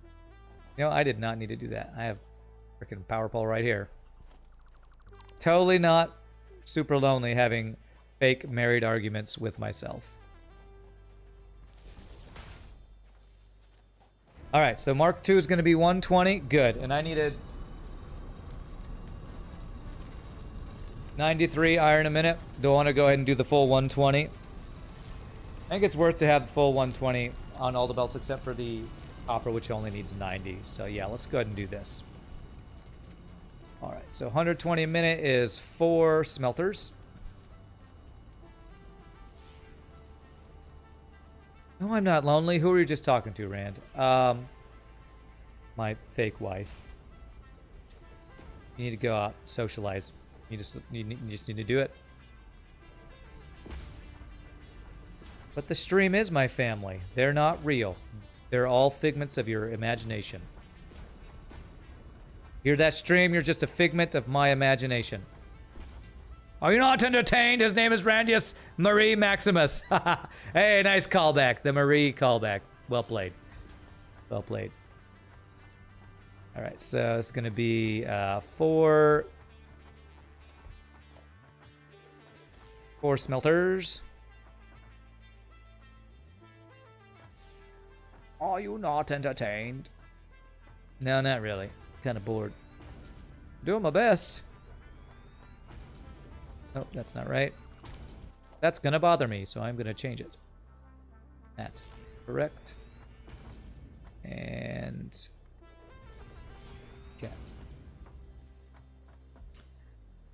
You know, I did not need to do that. I have freaking power pole right here. Totally not super lonely having fake married arguments with myself. All right, so Mark II is going to be 120. Good. And I needed 93 iron a minute. Do I want to go ahead and do the full 120? I think it's worth to have the full 120 on all the belts except for the copper, which only needs 90. So yeah, let's go ahead and do this. All right, so 120 a minute is 4 smelters. No, I'm not lonely. Who are you just talking to, Rand? My fake wife. You need to go out, socialize. You just need to do it. But the stream is my family. They're not real. They're all figments of your imagination. Hear that, stream? You're just a figment of my imagination. Are you not entertained? His name is Randius Marie Maximus. Hey, nice callback. The Marie callback. Well played. Well played. All right, so it's going to be 4 smelters. Are you not entertained? No, not really. Kind of bored. Doing my best. Nope, that's not right. That's gonna bother me, so I'm gonna change it. That's correct. And okay.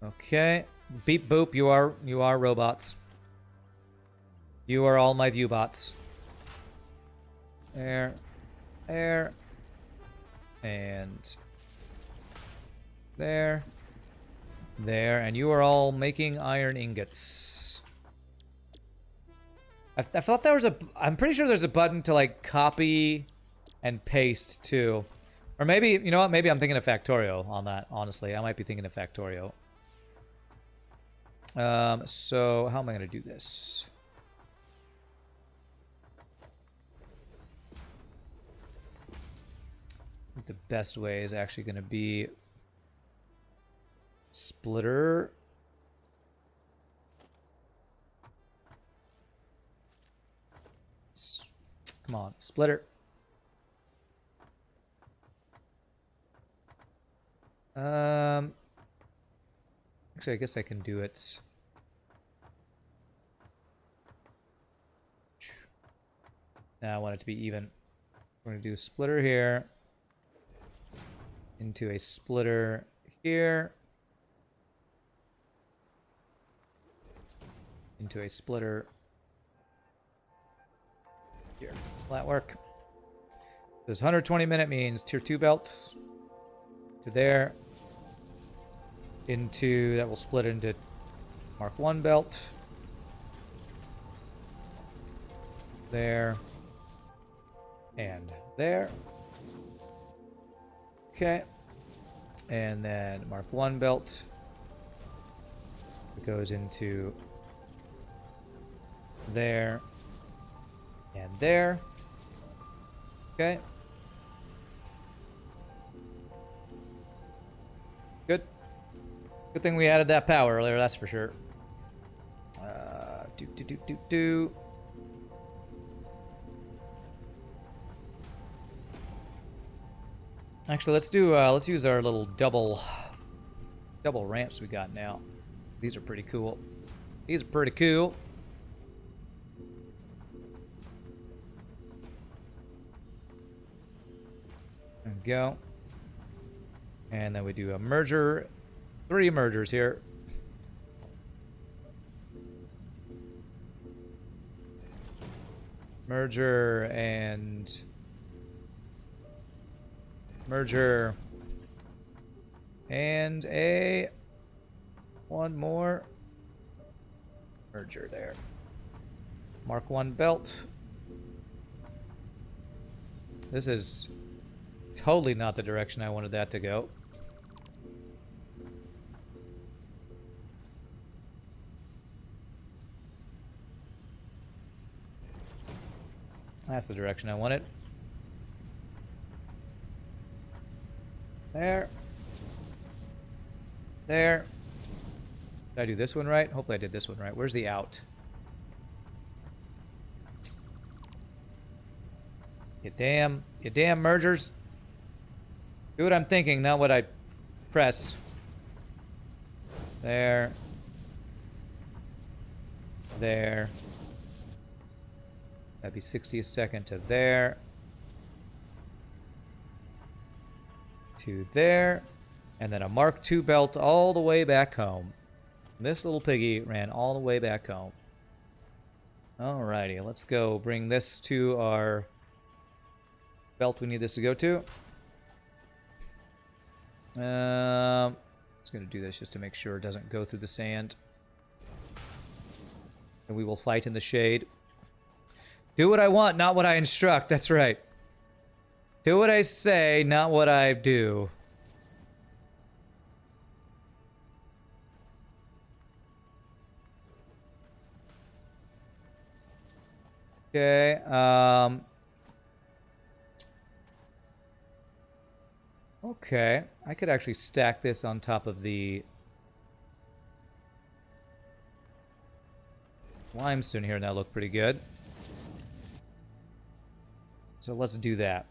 Okay. Beep boop, you are robots. You are all my view bots. There. There. And there. There, and you are all making iron ingots. I thought there was a... I'm pretty sure there's a button to, like, copy and paste, too. Or maybe, you know what? Maybe I'm thinking of Factorio on that, honestly. I might be thinking of Factorio. So, how am I going to do this? I think the best way is actually going to be... Splitter. Come on, splitter. Actually, I guess I can do it. Now I want it to be even. We're going to do a splitter here. Into a splitter here. Into a splitter here. Will that work? This 120-minute means tier 2 belt to there. Into, that will split into Mark 1 belt. There. And there. Okay. And then Mark 1 belt. It goes into there. And there. Okay. Good. Good thing we added that power earlier, that's for sure. Actually, let's use our little double ramps we got now. These are pretty cool. These are pretty cool. There we go. And then we do a merger. 3 mergers here. Merger and merger. And a one more merger there. Mark 1 belt. This is totally not the direction I wanted that to go. That's the direction I wanted. There. There. Did I do this one right? Hopefully I did this one right. Where's the out? You damn mergers. Do what I'm thinking, not what I press. There. There. That'd be 60 a second to there. To there. And then a Mark II belt all the way back home. This little piggy ran all the way back home. Alrighty, let's go bring this to our belt we need this to go to. Just going to do this just to make sure it doesn't go through the sand. And we will fight in the shade. Do what I want, not what I instruct. That's right. Do what I say, not what I do. Okay, okay, I could actually stack this on top of the limestone here, and that'll look pretty good. So let's do that.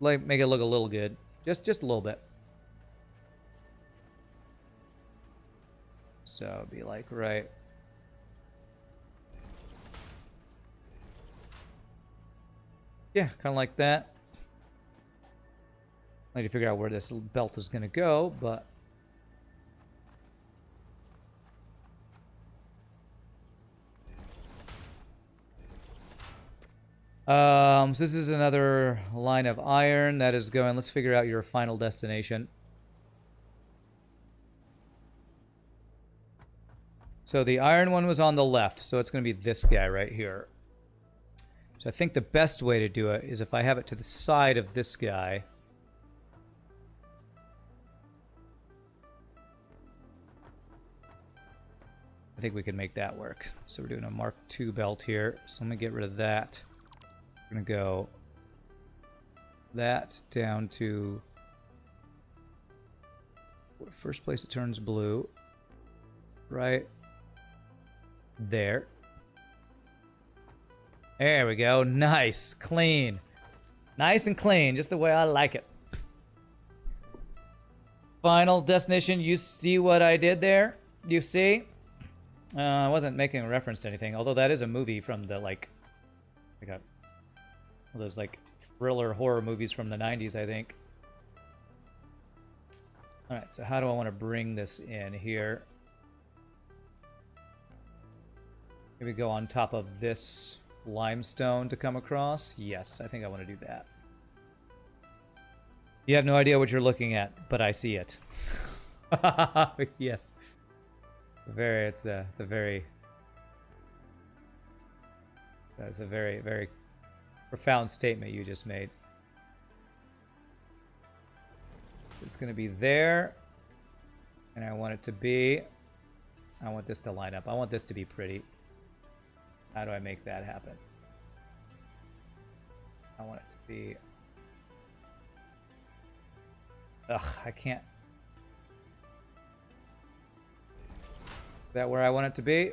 Like, make it look a little good. Just a little bit. So it'd be like, right. Yeah, kind of like that. I need to figure out where this belt is going to go, but... so this is another line of iron that is going... Let's figure out your final destination. So the iron one was on the left, so it's going to be this guy right here. So I think the best way to do it is if I have it to the side of this guy. I think we can make that work. So we're doing a Mark II belt here. So I'm going to get rid of that. We're going to go that down to first place it turns blue. Right there. There we go. Nice. Clean. Nice and clean. Just the way I like it. Final destination. You see what I did there? You see? I wasn't making a reference to anything. Although that is a movie from the, like one of those, like, thriller horror movies from the 90s, I think. Alright, so how do I want to bring this in here? Maybe go on top of this limestone to come across. Yes, I think I want to do that. You have no idea what you're looking at, but I see it. Yes. It's a very profound statement you just made. So it's going to be there, and I want it to be... I want this to line up. I want this to be pretty. How do I make that happen? I want it to be... Ugh, I can't... Is that where I want it to be?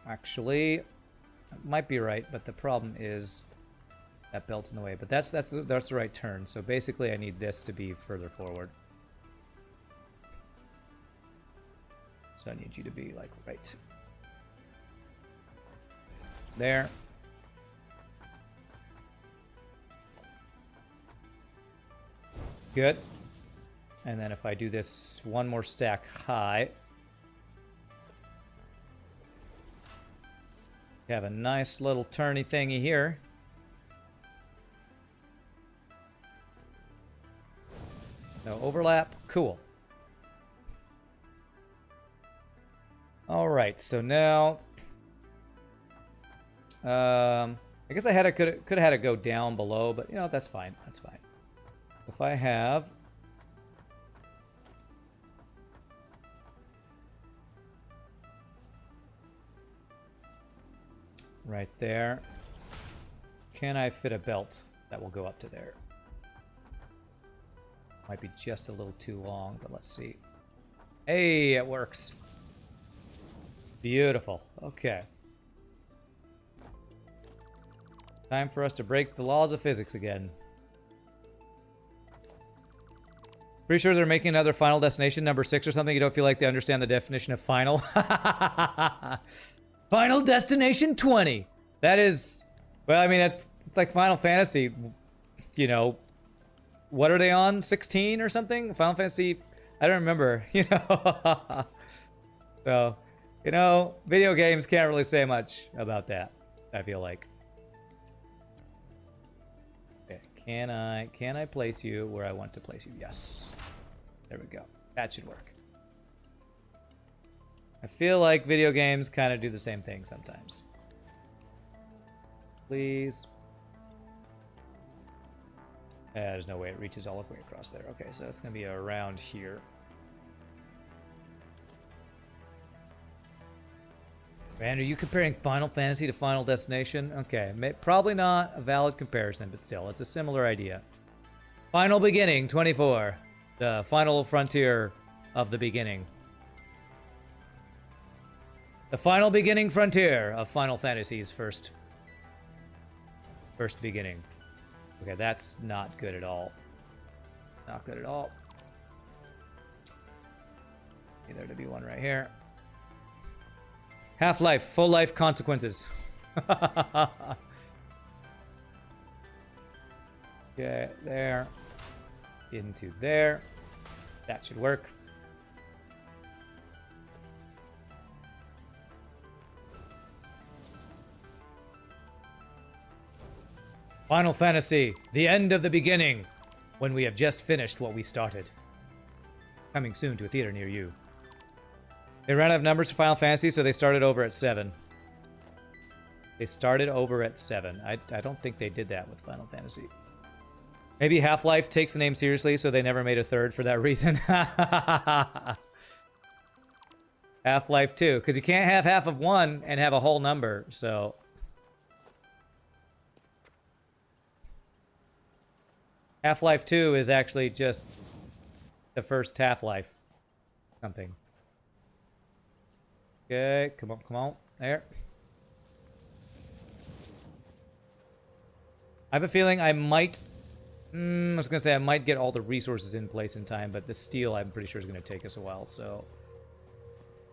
Actually, might be right, but the problem is that belt in the way. But that's the right turn. So basically, I need this to be further forward. So I need you to be like right there. Good. And then if I do this one more stack high, you have a nice little turny thingy here. No overlap. Cool. All right, so now, I guess I could have had it go down below, but you know that's fine. That's fine. If I have right there, can I fit a belt that will go up to there? Might be just a little too long, but let's see. Hey, it works. Beautiful. Okay. Time for us to break the laws of physics again. Pretty sure they're making another Final Destination number 6 or something. You don't feel like they understand the definition of final? Final Destination 20. That is... Well, I mean, it's like Final Fantasy. You know... What are they on? 16 or something? Final Fantasy... I don't remember. You know? So... You know, video games can't really say much about that, I feel like. Can I place you where I want to place you? Yes. There we go. That should work. I feel like video games kind of do the same thing sometimes. Please. There's no way it reaches all the way across there. Okay, so it's going to be around here. Man, are you comparing Final Fantasy to Final Destination? Okay, probably not a valid comparison, but still, it's a similar idea. Final Beginning 24. The final frontier of the beginning. The final beginning frontier of Final Fantasy's first beginning. Okay, that's not good at all. Not good at all. Need there to be one right here. Half-life, full life consequences. Okay, there. Into there. That should work. Final Fantasy, the end of the beginning, when we have just finished what we started. Coming soon to a theater near you. They ran out of numbers for Final Fantasy, so they started over at 7. They started over at 7. I don't think they did that with Final Fantasy. Maybe Half-Life takes the name seriously, so they never made a third for that reason. Half-Life 2, because you can't have half of one and have a whole number, so... Half-Life 2 is actually just the first Half-Life something. Okay, come on, come on. There. I have a feeling I might... I was going to say I might get all the resources in place in time, but the steel I'm pretty sure is going to take us a while, so...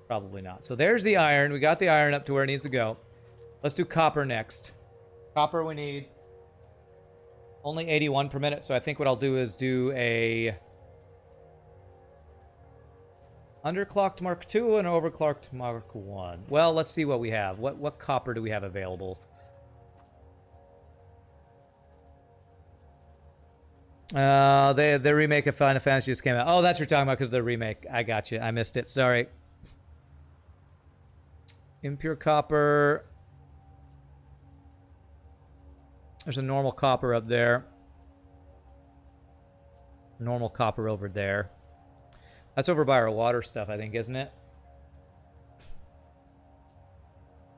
Probably not. So there's the iron. We got the iron up to where it needs to go. Let's do copper next. Copper we need... Only 81 per minute, so I think what I'll do is do a... Underclocked Mark II and overclocked Mark 1. Well, let's see what we have. What copper do we have available? The remake of Final Fantasy just came out. Oh, that's what you're talking about because of the remake. I got you. I missed it. Sorry. Impure copper. There's a normal copper up there. Normal copper over there. That's over by our water stuff, I think, isn't it?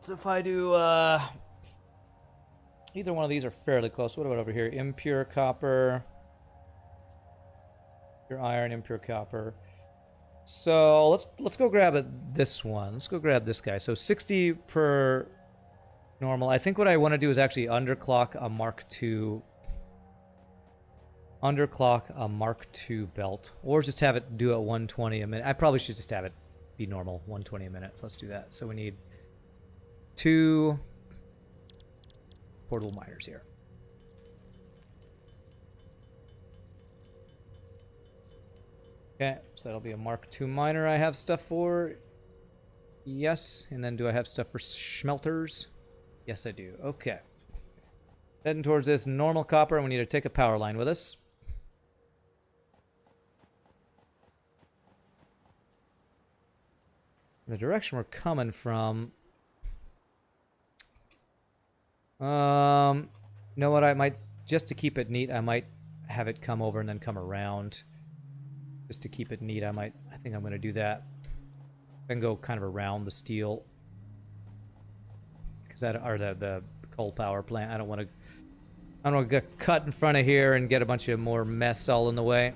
So if I do, either one of these are fairly close. What about over here? Impure copper. Pure iron, impure copper. So let's go grab this one. Let's go grab this guy. So 60 per normal. I think what I want to do is actually underclock a Mark II. Underclock a Mark II belt. Or just have it do it 120 a minute. I probably should just have it be normal. 120 a minute. So let's do that. So we need 2 portable miners here. Okay, so that'll be a Mark II miner I have stuff for. Yes, and then do I have stuff for smelters? Yes, I do. Okay. Heading towards this normal copper, and we need to take a power line with us. The direction we're coming from... you know what, I might, just to keep it neat, I might have it come over and then come around. Just to keep it neat, I think I'm going to do that. And go kind of around the steel. Because that, or the coal power plant, I don't want to get cut in front of here and get a bunch of more mess all in the way.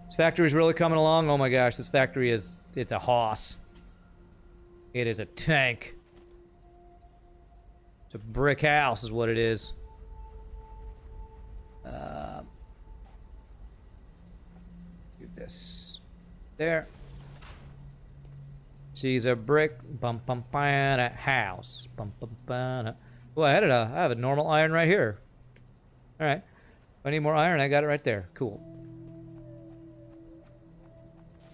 This factory's really coming along. Oh my gosh, this factory it's a hoss. It is a tank. It's a brick house is what it is. Do this. There. She's a brick house. Oh, I have a normal iron right here. Alright. If I need more iron, I got it right there. Cool.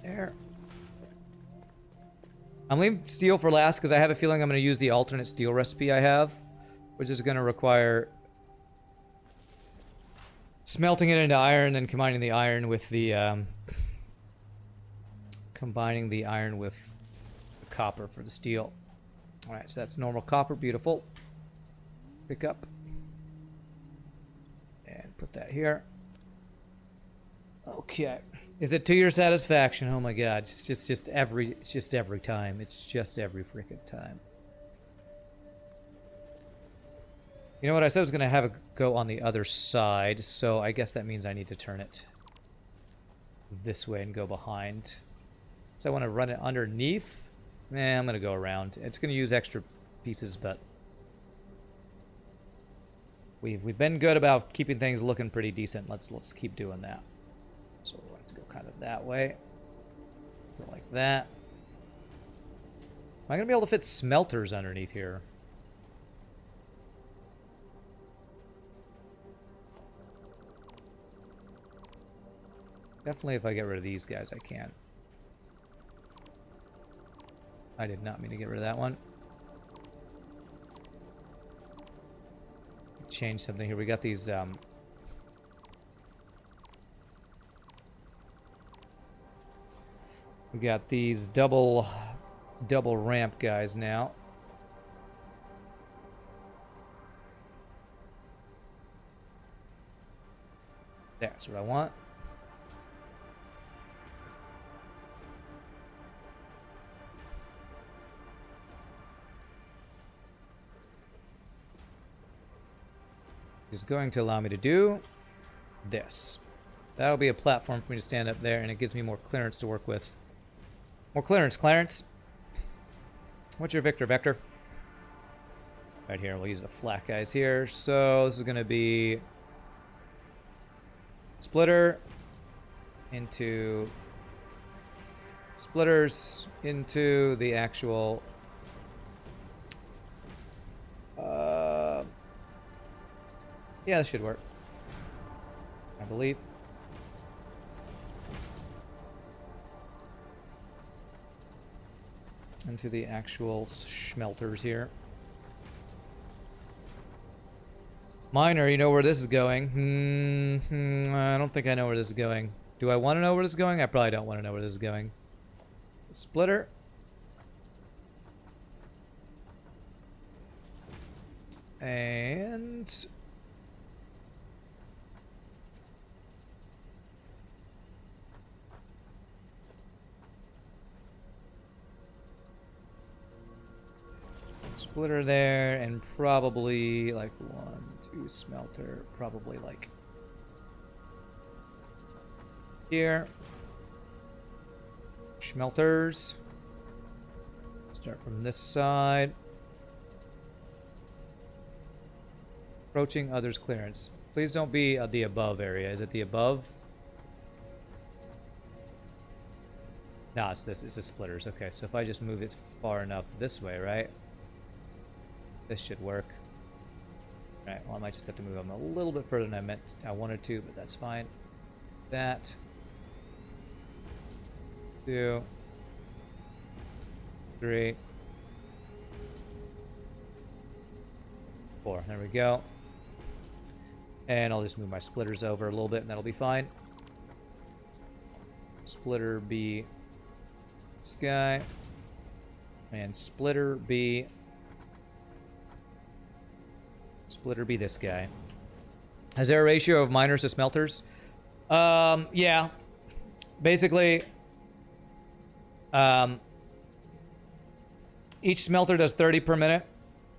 There. I'm leaving steel for last because I have a feeling I'm going to use the alternate steel recipe I have. which is going to require smelting it into iron and combining the iron with the copper for the steel. All right, so that's normal copper. Beautiful. Pick up and put that here. Okay. Is it to your satisfaction? Oh my God! It's just every time. It's just every freaking time. You know what? I said I was gonna have it go on the other side, so I guess that means I need to turn it this way and go behind. So I want to run it underneath. I'm gonna go around. It's gonna use extra pieces, but we've been good about keeping things looking pretty decent. Let's keep doing that. So we're going to go kind of that way. So like that. Am I gonna be able to fit smelters underneath here? Definitely if I get rid of these guys, I can. I did not mean to get rid of that one. Change something here. We got these, we got these double ramp guys now. That's what I want. Is going to allow me to do this. That'll be a platform for me to stand up there, and it gives me more clearance to work with. More clearance, Clarence. What's your vector? Right here, we'll use the flat guys here. So this is going to be splitter into splitters into the actual yeah, this should work, I believe. Into the actual smelters here. Miner, you know where this is going? I don't think I know where this is going. Do I want to know where this is going? I probably don't want to know where this is going. Splitter. And splitter there, and probably like 1, 2 smelter, probably like here. Smelters. Start from this side. Approaching others' clearance. Please don't be the above area. Is it the above? No, it's this. It's the splitters. Okay, so if I just move it far enough this way, right? This should work. Alright, well I might just have to move them a little bit further than I wanted to, but that's fine. That. 2. 3. 4. There we go. And I'll just move my splitters over a little bit and that'll be fine. Splitter B this guy. And splitter B. Splitter be this guy. Is there a ratio of miners to smelters? Yeah. Basically, each smelter does 30 per minute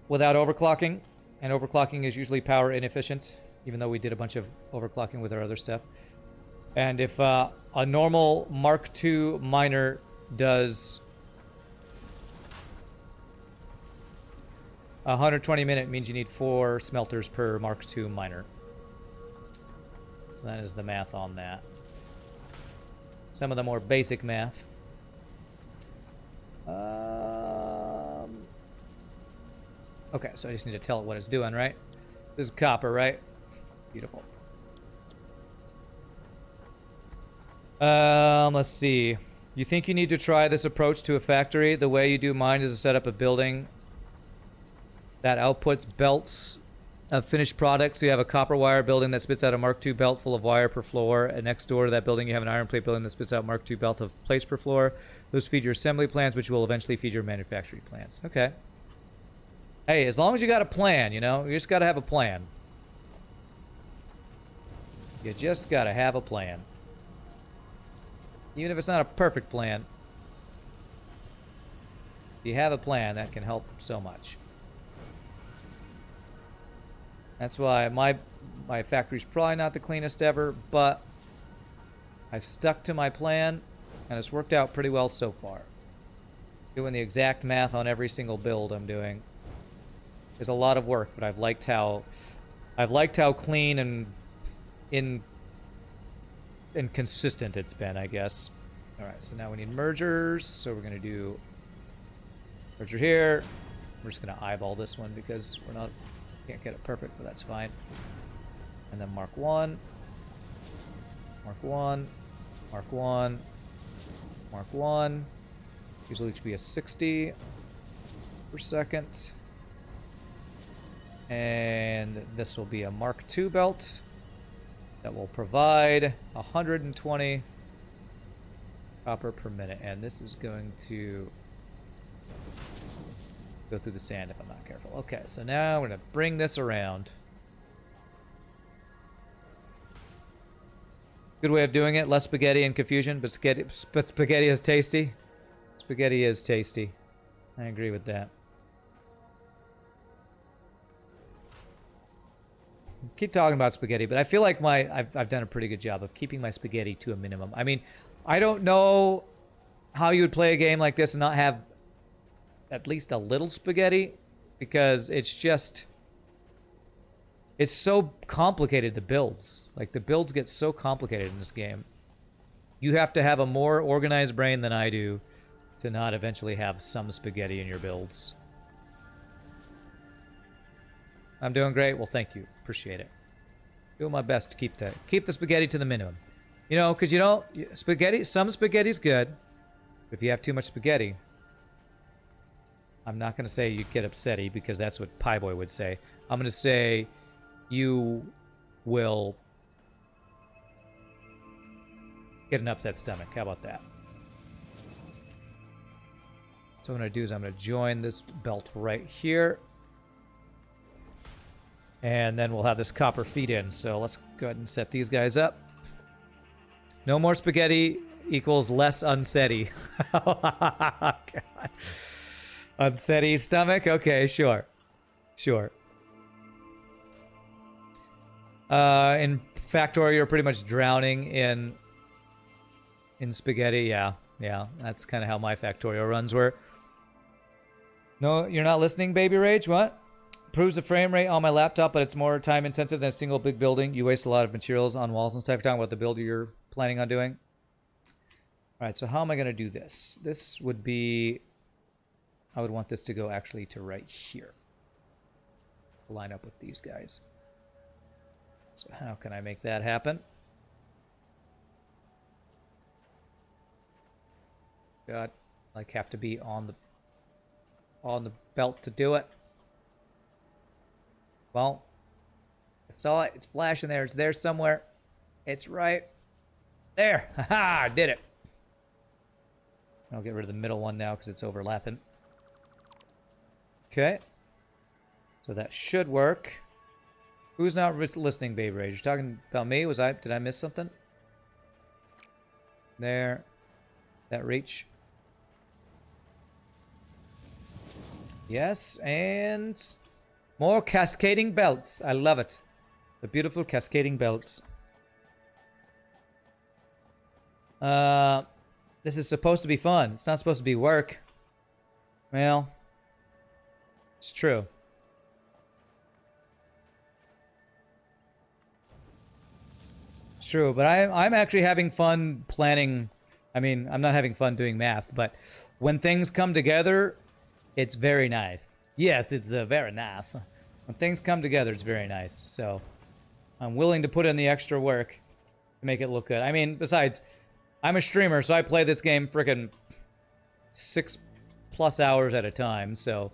without overclocking, and overclocking is usually power inefficient, even though we did a bunch of overclocking with our other stuff. And if a normal Mark II miner does 120 minute means you need 4 smelters per Mark II miner. So that is the math on that. Some of the more basic math. Okay, so I just need to tell it what it's doing, right? This is copper, right? Beautiful. Let's see. You think you need to try this approach to a factory? The way you do mine is to set up a building that outputs belts of finished products. So you have a copper wire building that spits out a Mark II belt full of wire per floor. And next door to that building, you have an iron plate building that spits out Mark II belt of plates per floor. Those feed your assembly plants, which will eventually feed your manufacturing plants. Okay. Hey, as long as you got a plan, you know, you just got to have a plan. You just got to have a plan. Even if it's not a perfect plan. If you have a plan, that can help so much. That's why my factory's probably not the cleanest ever, but I've stuck to my plan, and it's worked out pretty well so far. Doing the exact math on every single build I'm doing is a lot of work, but I've liked how clean and consistent it's been, I guess. All right, so now we need mergers. So we're gonna do merger here. We're just gonna eyeball this one because can't get it perfect, but that's fine. And then Mark 1, Mark 1, Mark 1, Mark 1. These will each be a 60 per second. And this will be a Mark II belt that will provide 120 copper per minute. And this is going to go through the sand if I'm not careful. Okay, so now we're going to bring this around. Good way of doing it. Less spaghetti and confusion, but spaghetti is tasty. Spaghetti is tasty. I agree with that. Keep talking about spaghetti, but I feel like I've done a pretty good job of keeping my spaghetti to a minimum. I mean, I don't know how you would play a game like this and not have at least a little spaghetti, because it's so complicated, the builds. Like, the builds get so complicated in this game. You have to have a more organized brain than I do to not eventually have some spaghetti in your builds. I'm doing great. Well, thank you. Appreciate it. Doing my best to keep the spaghetti to the minimum. You know, because some spaghetti's good. But if you have too much spaghetti, I'm not going to say you get upsetty, because that's what Pie Boy would say. I'm going to say you will get an upset stomach. How about that? So what I'm going to do is I'm going to join this belt right here. And then we'll have this copper feed in. So let's go ahead and set these guys up. No more spaghetti equals less unsteady. Oh, God. Unsteady stomach? Okay, sure. Sure. In Factory, you're pretty much drowning in spaghetti. Yeah, that's kind of how my Factorio runs were. No, you're not listening, Baby Rage? What? Improves the frame rate on my laptop, but it's more time intensive than a single big building. You waste a lot of materials on walls and stuff. You're talking about the build you're planning on doing. All right, so how am I going to do this? This would be... I would want this to go actually to right here. Line up with these guys. So how can I make that happen? God, like, have to be on the belt to do it. Well, I saw it. It's flashing there. It's there somewhere. It's right there. Haha, I did it. I'll get rid of the middle one now because it's overlapping. Okay. So that should work. Who's not listening, Baby Rage? You're talking about me? Did I miss something? There. That reach. Yes, and more cascading belts. I love it. The beautiful cascading belts. This is supposed to be fun. It's not supposed to be work. Well, it's true. It's true, but I'm actually having fun planning. I mean, I'm not having fun doing math, but when things come together, it's very nice. Yes, it's very nice. When things come together, it's very nice. So I'm willing to put in the extra work to make it look good. I mean, besides, I'm a streamer, so I play this game frickin' 6+ hours at a time. So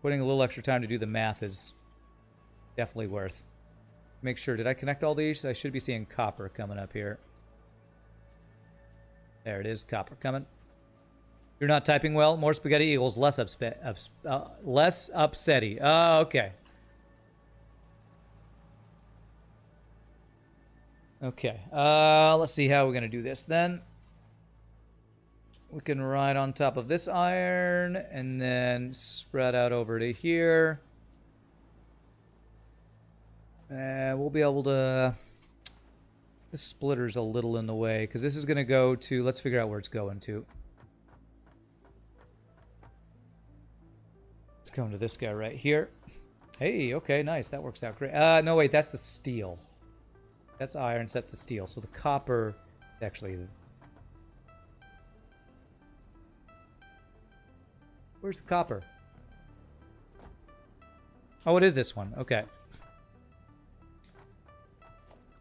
Putting a little extra time to do the math is definitely worth. Make sure, did I connect all these? I should be seeing copper coming up here. There it is, copper coming. You're not typing well? More spaghetti equals less less upsetty. Oh, okay. Okay. Let's see how we're going to do this then. We can ride on top of this iron and then spread out over to here. We'll be able to... This splitter's a little in the way because this is going to go to... Let's figure out where it's going to. It's going to this guy right here. Hey, okay, nice. That works out great. No, wait, that's the steel. That's iron, so that's the steel. So the copper is actually... Where's the copper? Oh, it is this one. Okay.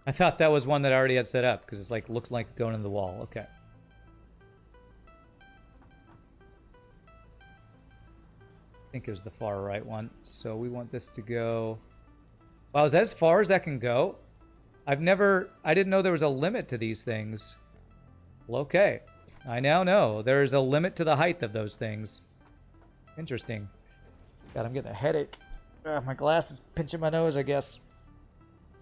I thought that was one that I already had set up because it's like looks like going in the wall. Okay. I think it was the far right one. So we want this to go... Wow, is that as far as that can go? I didn't know there was a limit to these things. Well, okay. I now know. There is a limit to the height of those things. Interesting. God, I'm getting a headache. My glass is pinching my nose, I guess.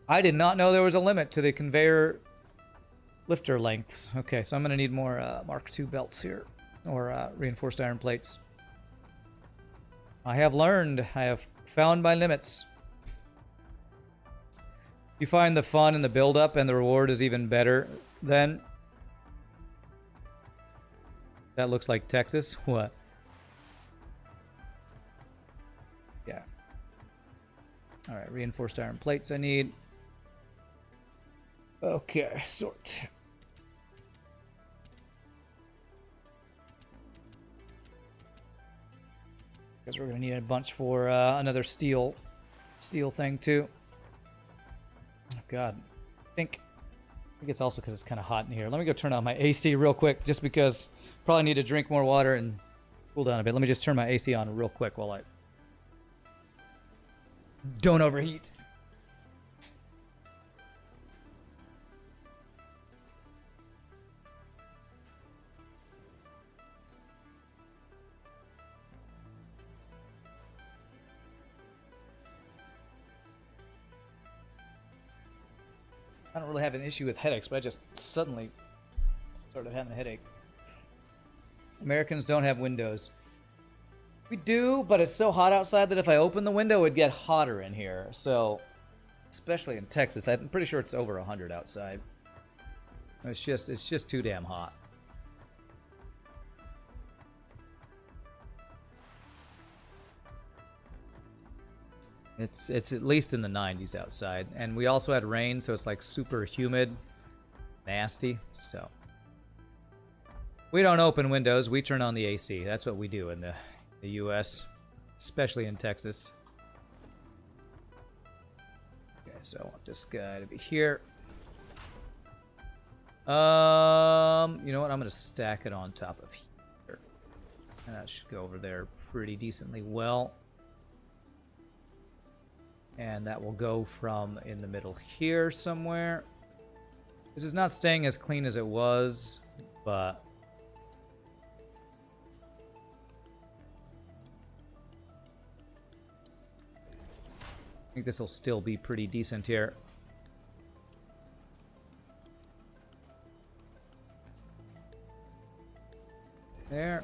I did not know there was a limit to the conveyor lifter lengths. Okay, so I'm going to need more Mark II belts here. Or reinforced iron plates. I have learned. I have found my limits. You find the fun and the build-up and the reward is even better then? That looks like Texas. What? Yeah. Alright, reinforced iron plates I need. Okay, sort. Because we're going to need a bunch for another steel thing too. Oh god. I think it's also because it's kind of hot in here. Let me go turn on my AC real quick just because probably need to drink more water and cool down a bit. Let me just turn my AC on real quick while I don't overheat. I don't really have an issue with headaches, but I just suddenly started having a headache. Americans don't have windows. We do, but it's so hot outside that if I open the window, it'd get hotter in here. So, especially in Texas, I'm pretty sure it's over 100 outside. It's just too damn hot. It's at least in the 90s outside. And we also had rain, so it's like super humid, nasty. So we don't open windows, we turn on the AC. That's what we do in the US, especially in Texas. Okay, so I want this guy to be here. You know what? I'm gonna stack it on top of here. And that should go over there pretty decently well. And that will go from in the middle here somewhere. This is not staying as clean as it was, but I think this will still be pretty decent here. There.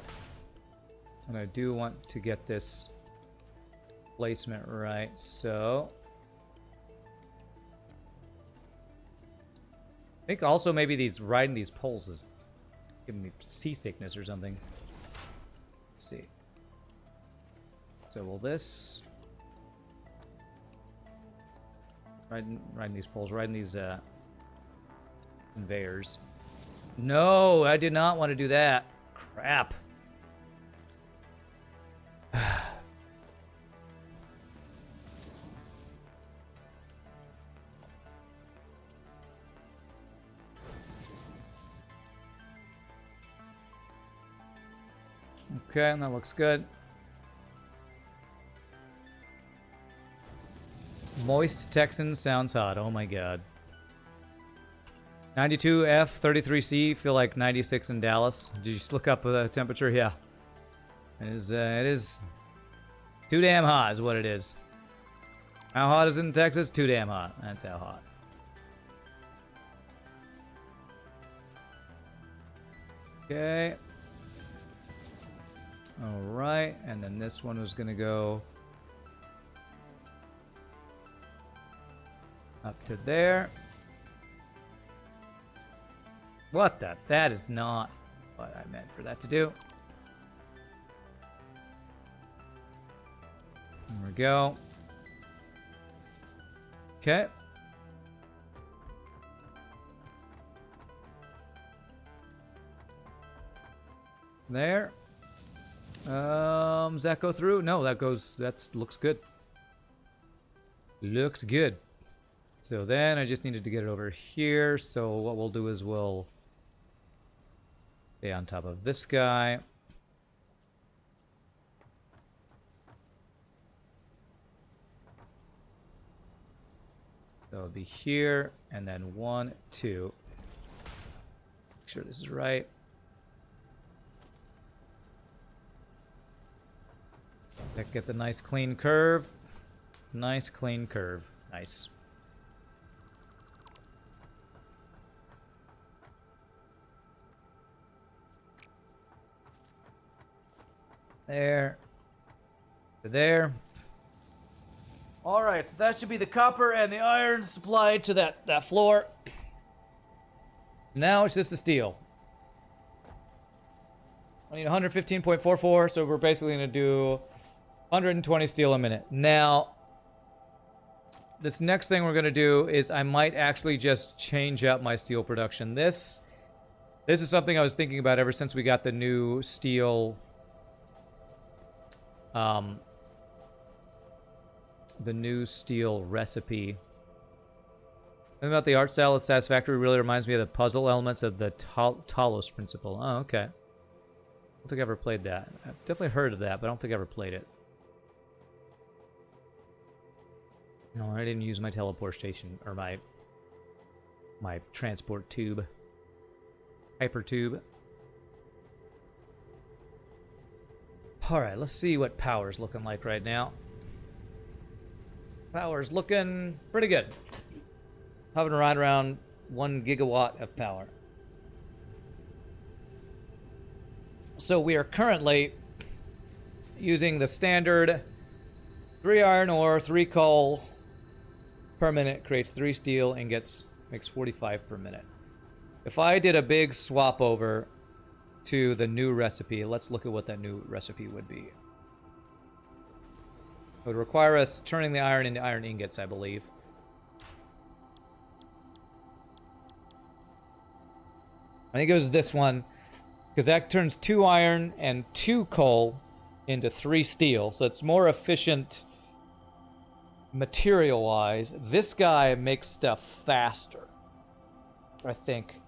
And I do want to get this placement right, so I think also maybe riding these poles is giving me seasickness or something. Let's see. So will this riding these poles, riding these conveyors. No, I did not want to do that. Crap. Okay, that looks good. Moist Texan sounds hot. Oh my god. 92 F, 33 C. Feel like 96 in Dallas. Did you just look up the temperature? Yeah. It is too damn hot is what it is. How hot is it in Texas? Too damn hot. That's how hot. Okay. Alright, and then this one was gonna go up to there. What the? That is not what I meant for that to do. There we go. Okay. There. Does that go through? No, that goes, looks good. Looks good. So then I just needed to get it over here. So what we'll do is we'll stay on top of this guy. So it'll be here, and then 1, 2. Make sure this is right. Get the nice clean curve. Nice clean curve. Nice. There. There. All right, so that should be the copper and the iron supplied to that floor. Now it's just the steel. I need 115.44, so we're basically going to do 120 steel a minute. Now, this next thing we're going to do is I might actually just change up my steel production. This is something I was thinking about ever since we got the new steel... the new steel recipe. Something about the art style of Satisfactory really reminds me of the puzzle elements of the Talos principle. Oh, okay. I don't think I ever played that. I've definitely heard of that, but I don't think I ever played it. No, I didn't use my teleportation, or my transport tube. Hyper tube. Alright, let's see what power's looking like right now. Power's looking pretty good. Hovering right around 1 gigawatt of power. So we are currently using the standard 3 iron ore, 3 coal per minute, creates 3 steel, and makes 45 per minute. If I did a big swap over to the new recipe, let's look at what that new recipe would be. It would require us turning the iron into iron ingots, I believe. I think it was this one, because that turns 2 iron and 2 coal into 3 steel, so it's more efficient material-wise. This guy makes stuff faster, I think.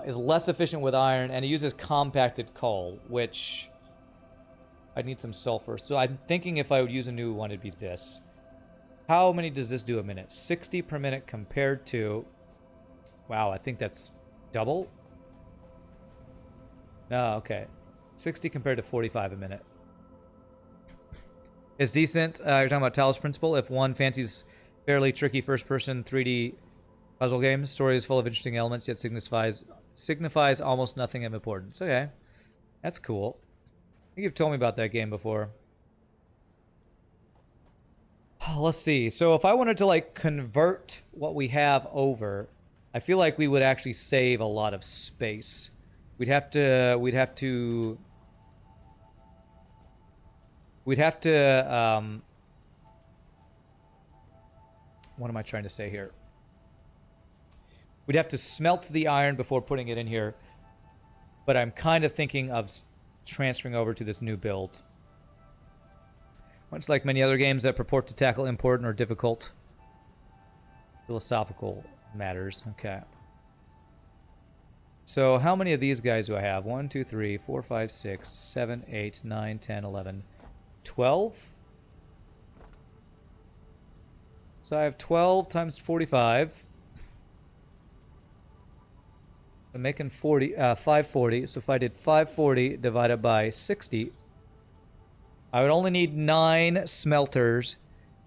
Is less efficient with iron, and it uses compacted coal, which... I need some sulfur. So I'm thinking if I would use a new one, it'd be this. How many does this do a minute? 60 per minute compared to... Wow, I think that's double? Oh, okay. 60 compared to 45 a minute. It's decent. You're talking about Talos Principle. If one fancies fairly tricky first-person 3D puzzle games, story is full of interesting elements, yet signifies almost nothing of importance. Okay. That's cool. I think you've told me about that game before. Let's see. So if I wanted to like convert what we have over, I feel like we would actually save a lot of space. We'd have to what am I trying to say here? We'd have to smelt the iron before putting it in here. But I'm kind of thinking of transferring over to this new build. Much like many other games that purport to tackle important or difficult philosophical matters. Okay. So how many of these guys do I have? 1, 2, 3, 4, 5, 6, 7, 8, 9, 10, 11, 12? So I have 12 times 45. I'm making 540. So if I did 540 divided by 60, I would only need 9 smelters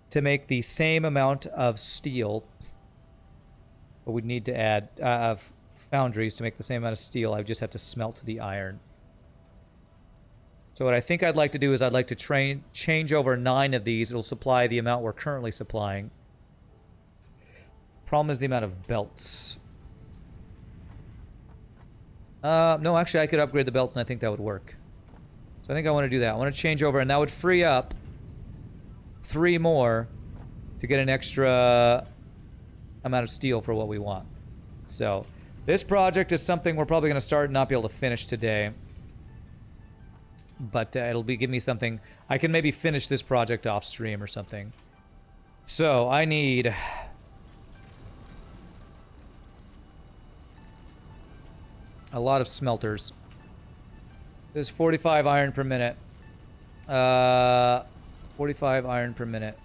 to make the same amount of steel. But we'd need to add foundries to make the same amount of steel. I would just have to smelt the iron. So what I think I'd like to do is I'd like to change over 9 of these. It'll supply the amount we're currently supplying. Problem is the amount of belts. No, actually I could upgrade the belts and I think that would work. So I think I want to do that. I want to change over and that would free up 3 more to get an extra amount of steel for what we want. So this project is something we're probably going to start and not be able to finish today. But it'll give me something. I can maybe finish this project off stream or something. So I need a lot of smelters. This is 45 iron per minute. 45 iron per minute.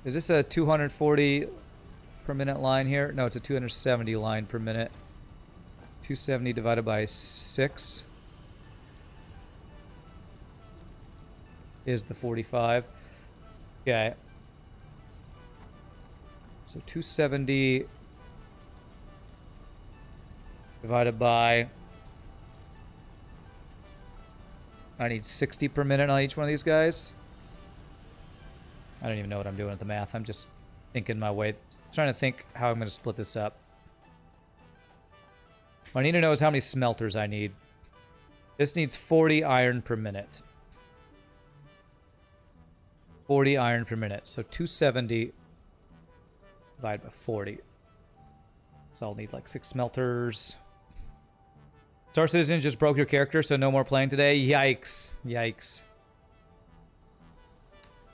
Is this a 240 per minute line here? No, it's a 270 line per minute. 270 divided by 6 is the 45. Okay. So 270 divided by... I need 60 per minute on each one of these guys. I don't even know what I'm doing at the math. I'm just thinking my way. Trying to think how I'm going to split this up. What I need to know is how many smelters I need. This needs 40 iron per minute. 40 iron per minute. So 270 divided by 40. So I'll need like 6 smelters. Star Citizen just broke your character, so no more playing today. Yikes. Yikes.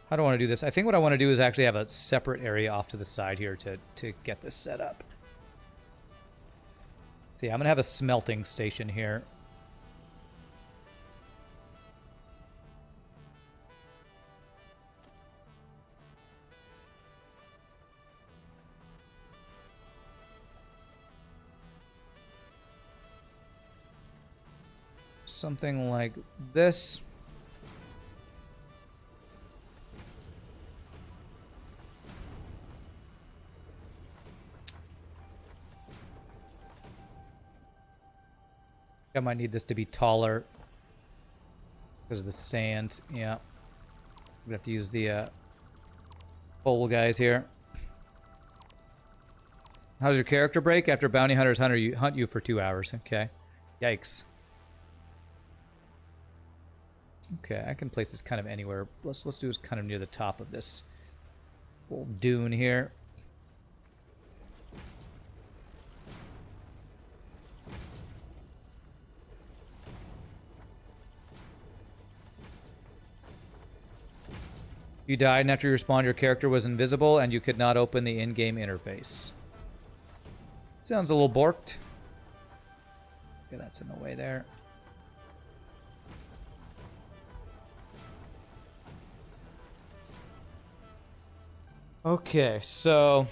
How do I want to do this? I think what I want to do is actually have a separate area off to the side here to get this set up. See, I'm going to have a smelting station here. Something like this. I might need this to be taller because of the sand. Yeah. We have to use the pole guys here. How's your character break? After bounty hunters hunt you for 2 hours. Okay. Yikes. Okay, I can place this kind of anywhere. Let's do this kind of near the top of this little dune here. You died, and after you respawned, your character was invisible, and you could not open the in-game interface. Sounds a little borked. Okay, that's in the way there. Okay, so...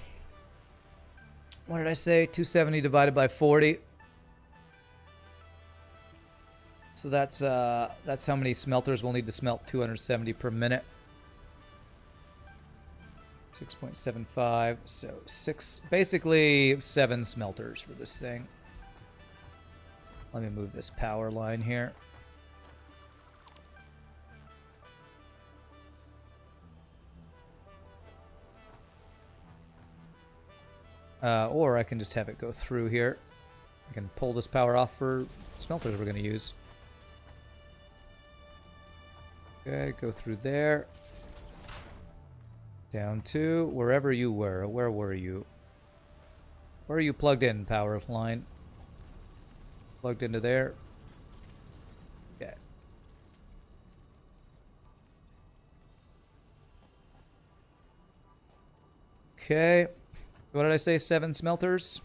what did I say? 270 divided by 40. So that's how many smelters we'll need to smelt 270 per minute. 6.75, so 6, basically 7 smelters for this thing. Let me move this power line here. Or I can just have it go through here. I can pull this power off for smelters we're going to use. Okay, go through there. Down to wherever you were. Where were you? Where are you plugged in, power line? Plugged into there. Okay. Okay. What did I say? 7 smelters?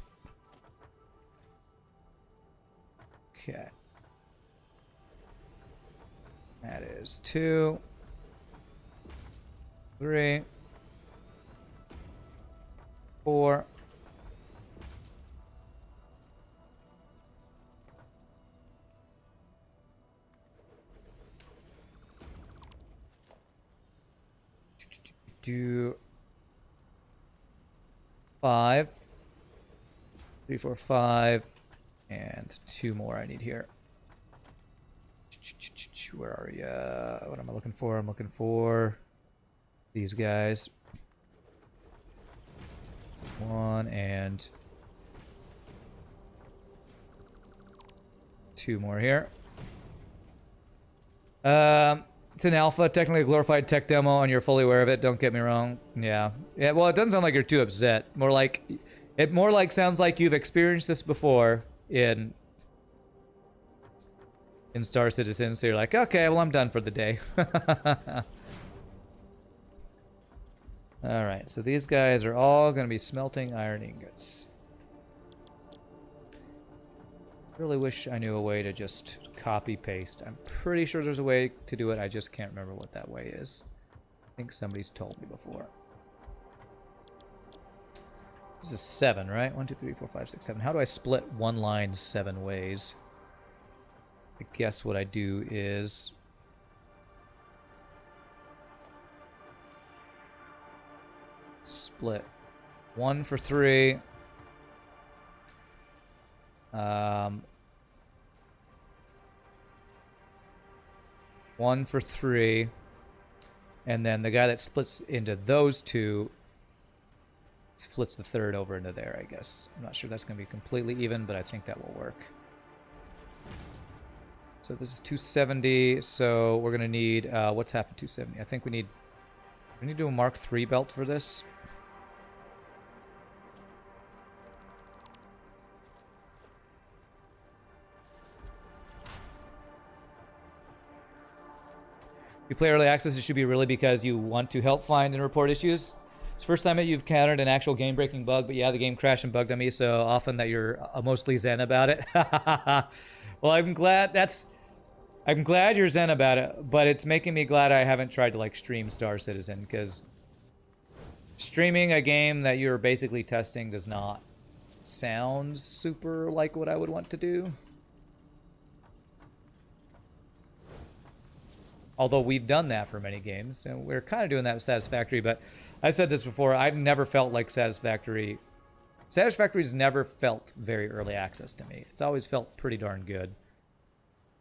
Okay. That is 2. 3, 4. Do 5. 3, 4, 5. And 2 more I need here. Where are you? What am I looking for? I'm looking for these guys. 1 and 2 more here. It's an alpha, technically a glorified tech demo, and you're fully aware of it. Don't get me wrong. Yeah. Well, it doesn't sound like you're too upset. It more like sounds like you've experienced this before in Star Citizen. So you're like, okay, well, I'm done for the day. All right. So these guys are all going to be smelting iron ingots. Really wish I knew a way to just copy paste. I'm pretty sure there's a way to do it. I just can't remember what that way is. I think somebody's told me before. This is 7, right? 1, 2, 3, 4, 5, 6, 7. How do I split one line 7 ways? I guess what I do is split 1 for 3. 1 for 3, and then the guy that splits into those 2 splits the 3rd over into there, I guess. I'm not sure that's going to be completely even, but I think that will work. So this is 270, so we're going to need, what's half of 270? I think we need to do a Mark III belt for this. If you play early access, it should be really because you want to help find and report issues. It's the first time that you've encountered an actual game-breaking bug, but yeah, the game crashed and bugged on me so often that you're mostly zen about it. Well, I'm glad you're zen about it, but it's making me glad I haven't tried to like stream Star Citizen, because streaming a game that you're basically testing does not sound super like what I would want to do. Although we've done that for many games, and we're kind of doing that with Satisfactory, but I said this before, I've never felt like Satisfactory's never felt very early access to me. It's always felt pretty darn good.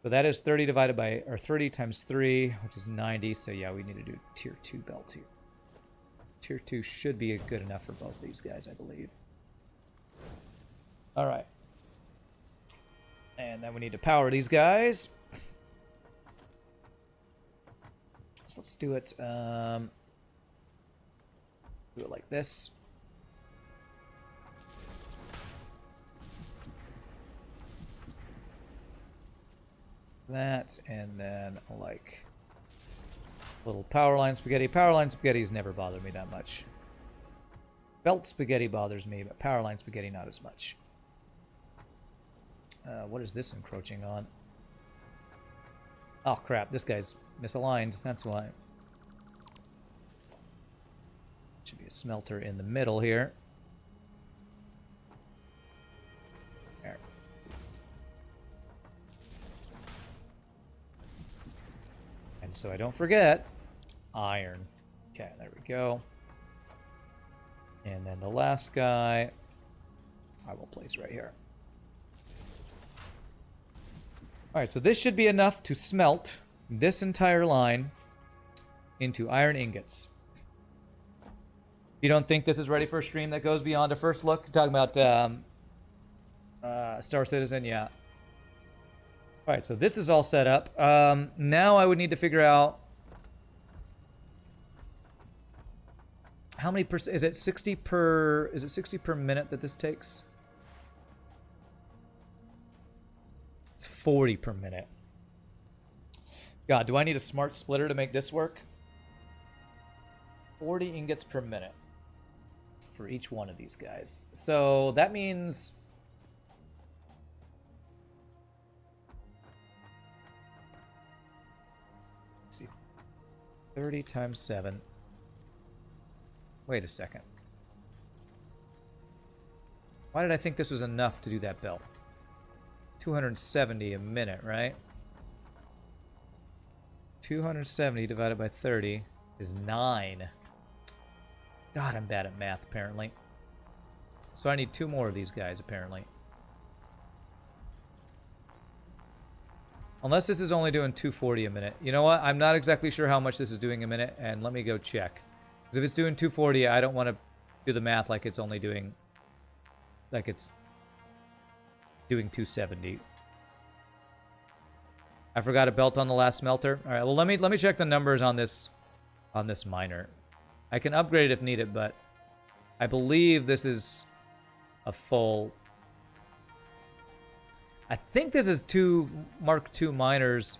So that is 30 divided by, or 30 times 3, which is 90. So yeah, we need to do tier 2 belt here. Tier 2 should be good enough for both these guys, I believe. All right. And then we need to power these guys. So let's do it. Do it like this. That, and then like little power line spaghetti. Power line spaghetti's never bothered me that much. Belt spaghetti bothers me, but power line spaghetti not as much. What is this encroaching on? Oh crap, this guy's misaligned, that's why. Should be a smelter in the middle here. There. And so I don't forget, iron. Okay, there we go. And then the last guy, I will place right here. Alright, so this should be enough to smelt this entire line into iron ingots. You don't think this is ready for a stream that goes beyond a first look? Talking about Star Citizen, yeah. Alright, so this is all set up. Now I would need to figure out how many percent, is it 60 per minute that this takes? It's 40 per minute. God, do I need a smart splitter to make this work? 40 ingots per minute for each one of these guys. So that means... let's see. 30 times 7. Wait a second. Why did I think this was enough to do that belt? 270 a minute, right? 270 divided by 30 is 9. God, I'm bad at math, apparently. So I need 2 more of these guys, apparently. Unless this is only doing 240 a minute. You know what? I'm not exactly sure how much this is doing a minute, and let me go check. Because if it's doing 240, I don't want to do the math like it's only doing... like it's doing 270. I forgot a belt on the last smelter. All right, well, let me check the numbers on this miner. I can upgrade it if needed, but I believe this is a full... I think this is 2 Mark II miners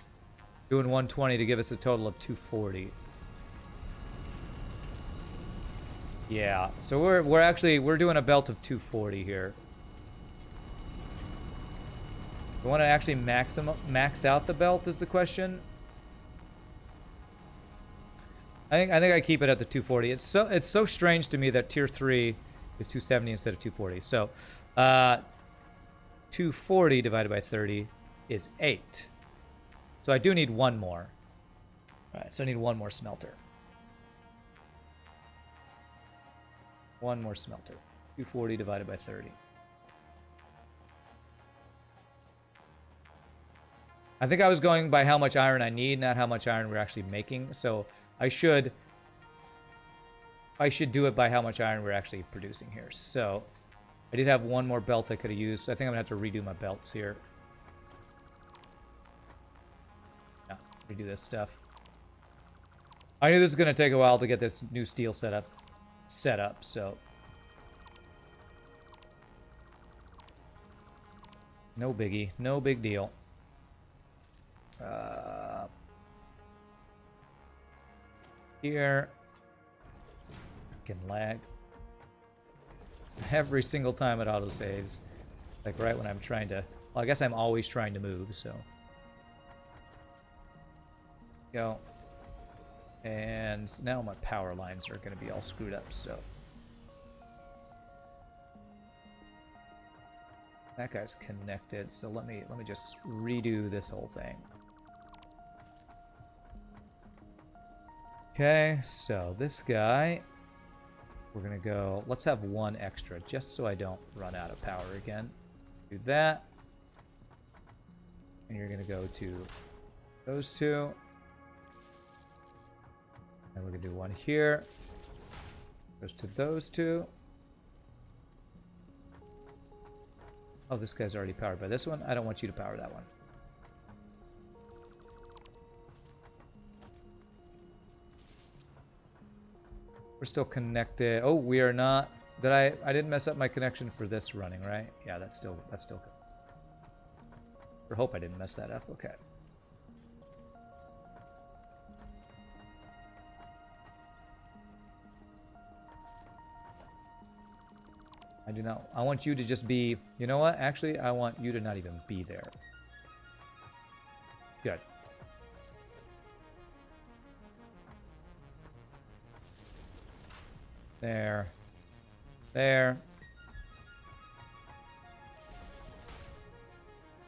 doing 120 to give us a total of 240. Yeah, so we're doing a belt of 240 here. We want to actually max out the belt is the question. I think I keep it at the 240. It's so strange to me that tier 3 is 270 instead of 240. So 240 divided by 30 is 8. So I do need 1 more. All right, so I need 1 more smelter. 1 more smelter. 240 divided by 30. I think I was going by how much iron I need, not how much iron we're actually making. So I should do it by how much iron we're actually producing here. So I did have 1 more belt I could have used. So I think I'm going to have to redo my belts here. Yeah, redo this stuff. I knew this was going to take a while to get this new steel set up, so... no biggie. No big deal. Here. Fucking lag. Every single time it autosaves. Like right when I'm trying to... well, I guess I'm always trying to move, so... go. And now my power lines are going to be all screwed up, so... that guy's connected, so let me just redo this whole thing. Okay, so this guy, we're gonna go, let's have 1 extra, just so I don't run out of power again. Do that. And you're gonna go to those 2. And we're gonna do 1 here. Goes to those 2. Oh, this guy's already powered by this one. I don't want you to power that one. We're still connected. Oh, we are not. I didn't mess up my connection for this running, right? Yeah, that's still good. I hope I didn't mess that up. Okay. I do not. I want you to just be... you know what? Actually, I want you to not even be there. Good. There. There.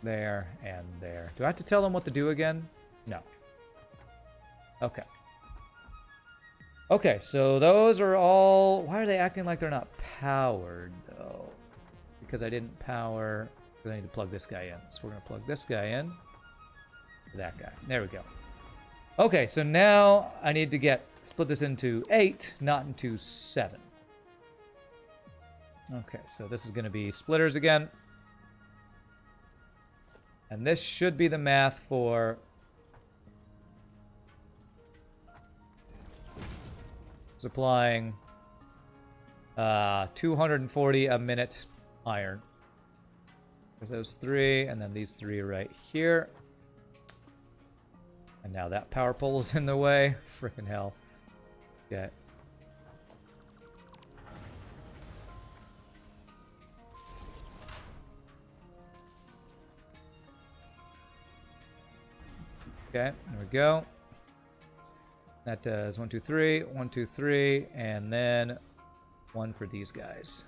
There. And there. Do I have to tell them what to do again? No. Okay. Okay, so those are all... why are they acting like they're not powered, though? Because I didn't power... I need to plug this guy in. So we're going to plug this guy in. That guy. There we go. Okay, so now I need to split this into 8, not into 7. Okay, so this is going to be splitters again. And this should be the math for... supplying 240 a minute iron. There's those 3, and then these 3 are right here. And now that power pole is in the way. Frickin' hell. Okay. Okay, there we go. That does 1, 2, 3, 1, 2, 3, and then 1 for these guys.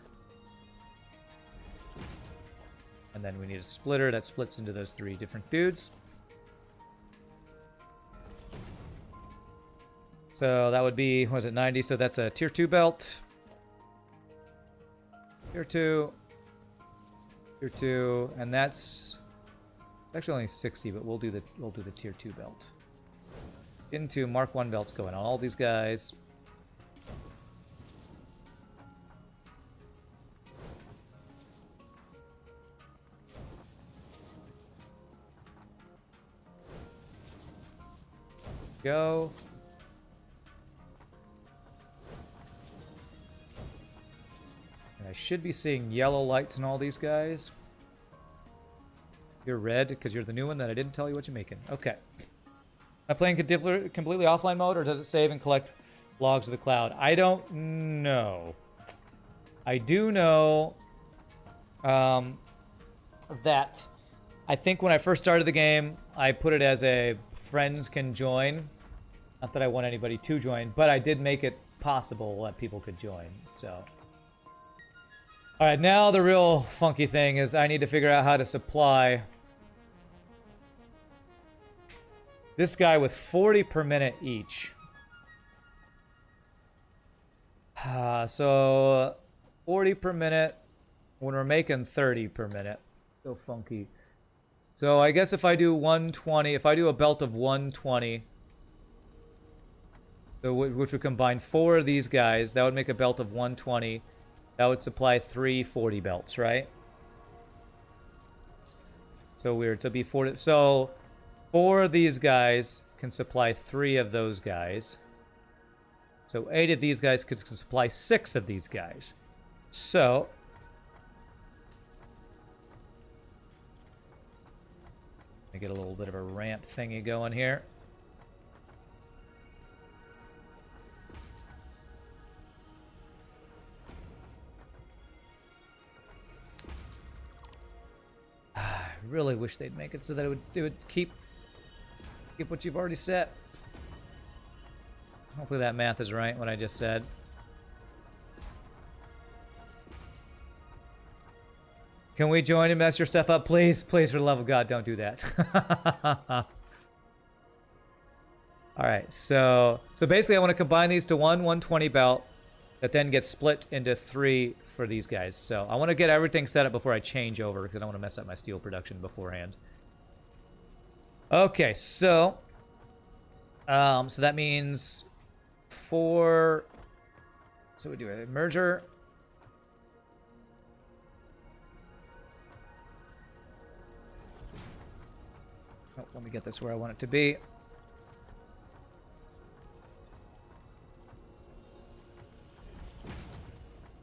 And then we need a splitter that splits into those 3 different dudes. So that would be, what was it, 90? So that's a tier 2 belt. Tier 2. Tier 2. And that's actually only 60, but we'll do the tier 2 belt. Into Mark 1 belts going on all these guys. Go. And I should be seeing yellow lights in all these guys. You're red because you're the new one that I didn't tell you what you're making. Okay. Am I playing completely offline mode, or does it save and collect logs of the cloud? I don't know. I do know that I think when I first started the game, I put it as a friends can join. Not that I want anybody to join, but I did make it possible that people could join, so. Alright, now the real funky thing is I need to figure out how to supply this guy with 40 per minute each. So 40 per minute when we're making 30 per minute. So funky. So I guess if I do 120, if I do a belt of 120, so which would combine 4 of these guys, that would make a belt of 120. That would supply 3 40 belts, right? So weird. So be 40. So 4 of these guys can supply 3 of those guys. So 8 of these guys could supply 6 of these guys. So let me get a little bit of a ramp thingy going here. I really wish they'd make it so that it would keep what you've already set. Hopefully that math is right, what I just said. Can we join and mess your stuff up, please? Please, for the love of God, don't do that. Alright, so basically I want to combine these to one 120 belt that then gets split into 3 for these guys. So I want to get everything set up before I change over because I don't want to mess up my steel production beforehand. Okay, so that means 4. So we do a merger. Oh, let me get this where I want it to be.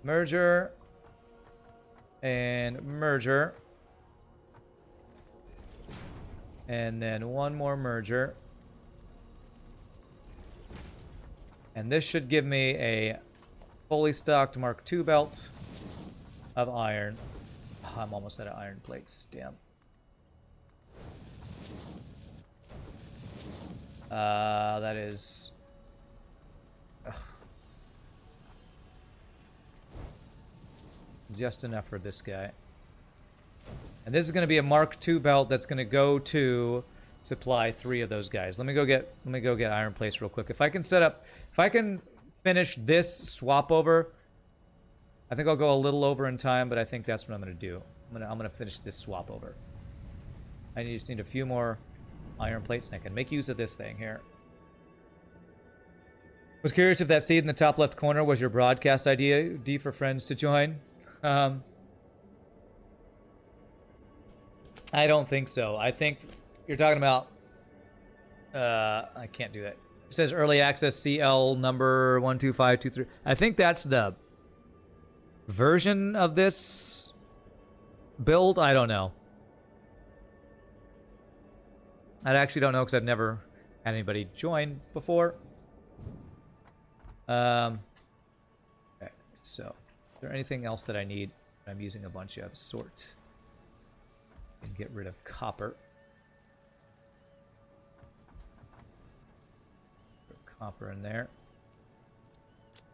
Merger. And merger. And then one more merger. And this should give me a fully stocked Mark II belt of iron. Oh, I'm almost out of iron plates. Damn. That is... Ugh. Just enough for this guy. And this is going to be a Mark II belt that's going to go to supply 3 of those guys. Let me go get iron plates real quick. If I can finish this swap over, I think I'll go a little over in time, but I think that's what I'm going to do. I'm going to finish this swap over. I just need a few more iron plates, and I can make use of this thing here. Was curious if that seed in the top left corner was your broadcast ID for friends to join. I don't think so. I think you're talking about... I can't do that. It says early access CL number 12523. I think that's the version of this build. I don't know. I actually don't know because I've never had anybody join before. Okay, so is there anything else that I need? I'm using a bunch of sort. And get rid of copper. Put copper in there.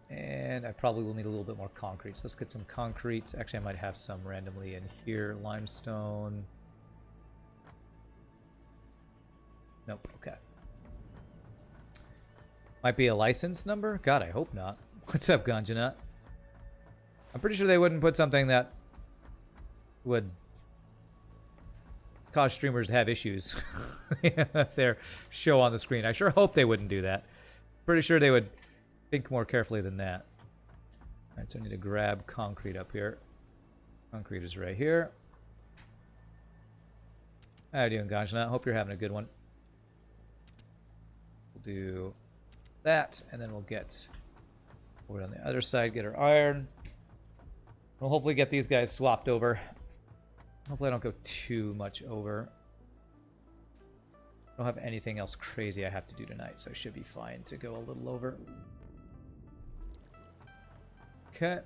And I probably will need a little bit more concrete. So let's get some concrete. Actually, I might have some randomly in here. Limestone. Nope, okay. Might be a license number? God, I hope not. What's up, Ganjanut? I'm pretty sure they wouldn't put something that would cause streamers to have issues if their show on the screen. I sure hope they wouldn't do that. Pretty sure they would think more carefully than that. All right, so I need to grab concrete up here. Concrete is right here. How you doing, Ganjana? Hope you're having a good one. We'll do that, and then we'll get over on the other side, get our iron. We'll hopefully get these guys swapped over. Hopefully I don't go too much over. I don't have anything else crazy I have to do tonight, so I should be fine to go a little over. Okay.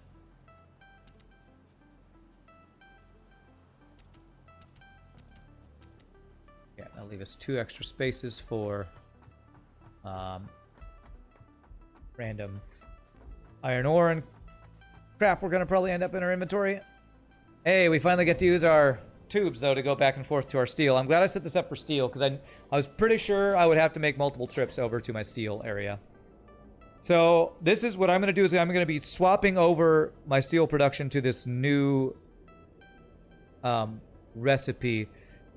Yeah, that'll leave us 2 extra spaces for random iron ore and crap we're gonna probably end up in our inventory. Hey, we finally get to use our tubes though to go back and forth to our steel. I'm glad I set this up for steel because I was pretty sure I would have to make multiple trips over to my steel area. So this is what I'm gonna do is I'm gonna be swapping over my steel production to this new recipe.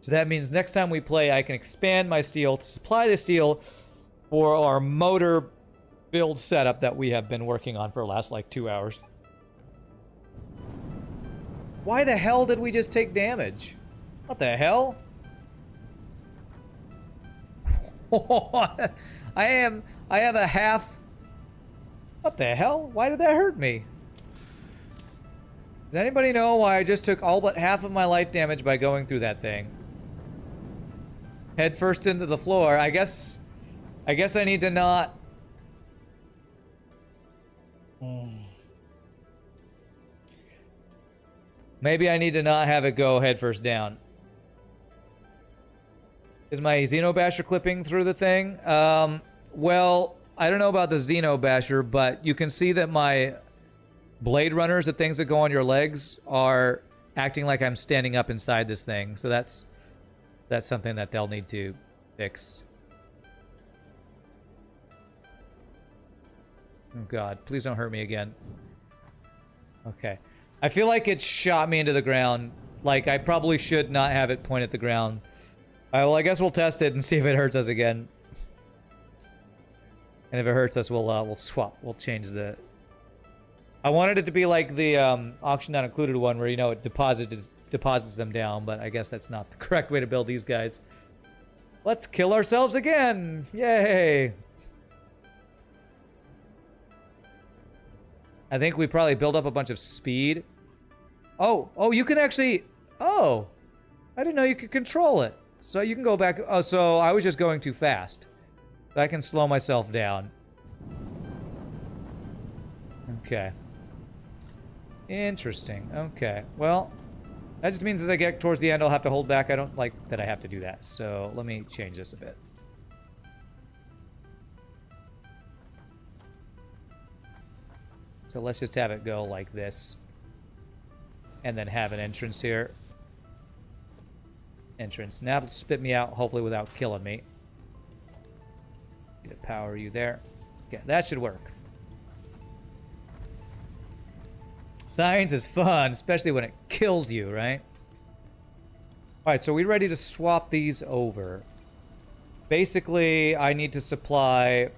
So that means next time we play I can expand my steel to supply the steel for our motor build setup that we have been working on for the last like 2 hours. Why the hell did we just take damage? What the hell? I have a half. What the hell? Why did that hurt me? Does anybody know why I just took all but half of my life damage by going through that thing? Head first into the floor. I guess I need to not. Maybe I need to not have it go head first down. Is my Xenobasher clipping through the thing? Well, I don't know about the Xenobasher, but you can see that my Blade Runners, the things that go on your legs, are acting like I'm standing up inside this thing. So that's something that they'll need to fix. Oh God, please don't hurt me again. Okay. I feel like it shot me into the ground. Like, I probably should not have it point at the ground. Alright, well, I guess we'll test it and see if it hurts us again. And if it hurts us, we'll swap. We'll change the... I wanted it to be like the auction not included one where, you know, it deposits them down, but I guess that's not the correct way to build these guys. Let's kill ourselves again! Yay! I think we probably build up a bunch of speed. Oh, you can actually... Oh! I didn't know you could control it. So you can go back... Oh, so I was just going too fast. So I can slow myself down. Okay. Interesting. Okay. Well, that just means as I get towards the end, I'll have to hold back. I don't like that I have to do that. So let me change this a bit. So let's just have it go like this. And then have an entrance here. Entrance. Now it'll spit me out, hopefully without killing me. Need to power you there. Okay, that should work. Science is fun, especially when it kills you, right? Alright, so we're ready to swap these over. Basically, I need to supply...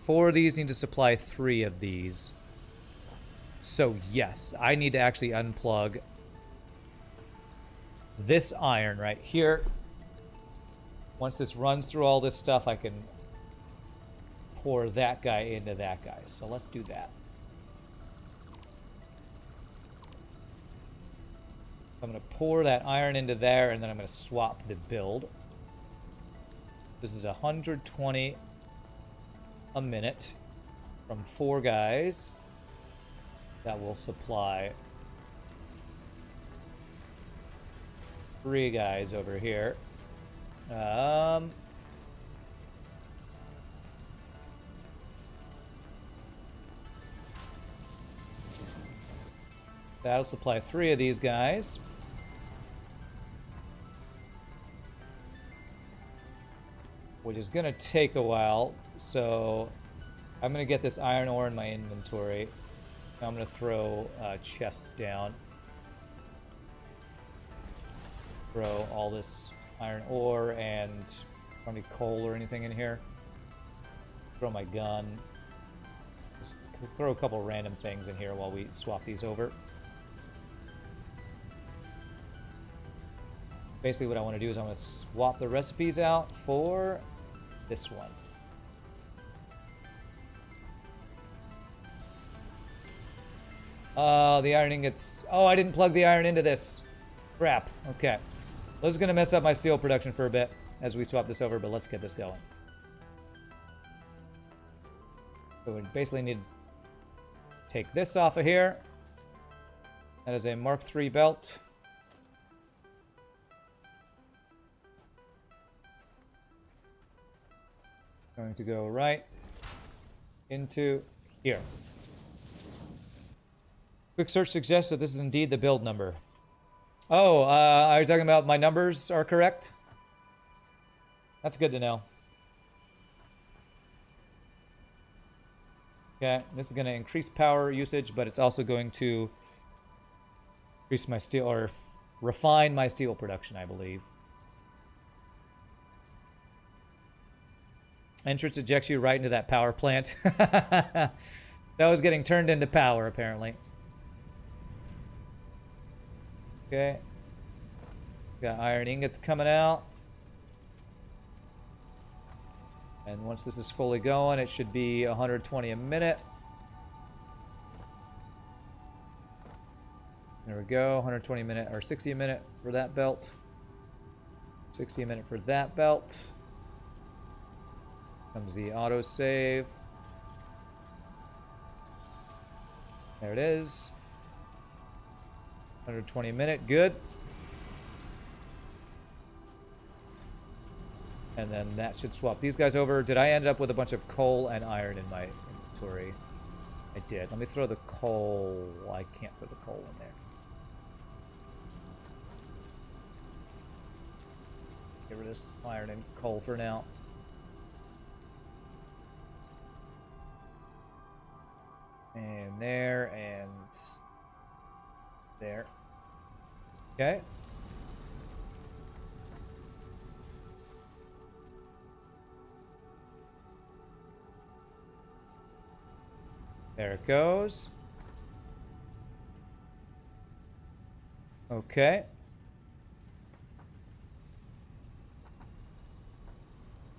4 of these need to supply 3 of these. So yes, I need to actually unplug this iron right here. Once this runs through all this stuff, I can pour that guy into that guy. So let's do that. I'm going to pour that iron into there, and then I'm going to swap the build. This is 120 a minute from 4 guys. That will supply 3 guys over here. That'll supply 3 of these guys. Which is going to take a while, so I'm going to get this iron ore in my inventory. I'm going to throw chests down. Throw all this iron ore and any coal or anything in here. Throw my gun. Just throw a couple random things in here while we swap these over. Basically what I want to do is I'm going to swap the recipes out for this one. The iron ingots. Oh, I didn't plug the iron into this. Crap. Okay. This is going to mess up my steel production for a bit as we swap this over, but let's get this going. So we basically need to take this off of here. That is a Mark III belt. Going to go right into here. Quick search suggests that this is indeed the build number. Oh, are you talking about my numbers are correct? That's good to know. Okay, this is going to increase power usage, but it's also going to increase my steel, or refine my steel production, I believe. Entrance ejects you right into that power plant. That was getting turned into power, apparently. Okay. Got iron ingots coming out. And once this is fully going, it should be 120 a minute. There we go, 120 a minute, or 60 a minute for that belt. 60 a minute for that belt. Comes the autosave. There it is. 120 a minute, good. And then that should swap these guys over. Did I end up with a bunch of coal and iron in my inventory? I did. Let me throw the coal. I can't throw the coal in there. Get rid of this iron and coal for now. And there, and there. Okay. There it goes. Okay.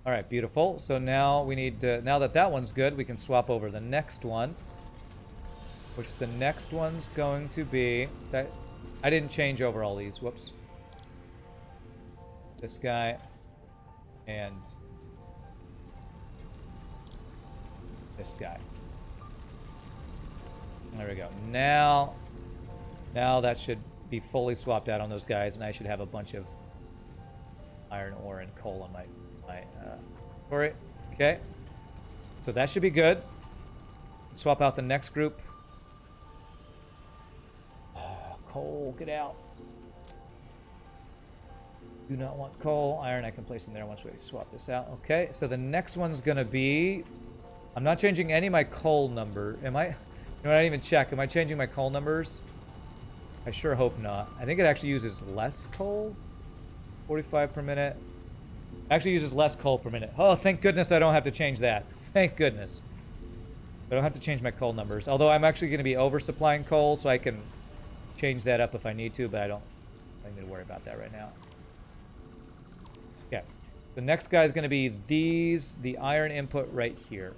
All right, beautiful. So now we need to, now that that one's good, we can swap over the next one. Which the next one's going to be, that I didn't change over all these, whoops. This guy and this guy. There we go. Now that should be fully swapped out on those guys, and I should have a bunch of iron ore and coal on my inventory. Okay. So that should be good. Swap out the next group. Coal, get out. Do not want coal. Iron I can place in there once we swap this out. Okay, so the next one's gonna be, I'm not changing any of my coal number. Am I? You know, I didn't even check. Am I changing my coal numbers? I sure hope not. I think it actually uses less coal. 45 per minute. Actually uses less coal per minute. Oh, thank goodness I don't have to change that. Thank goodness. I don't have to change my coal numbers. Although I'm actually going to be oversupplying coal, so I can change that up if I need to, but I don't need to worry about that right now. Okay. The next guy is going to be these, the iron input right here.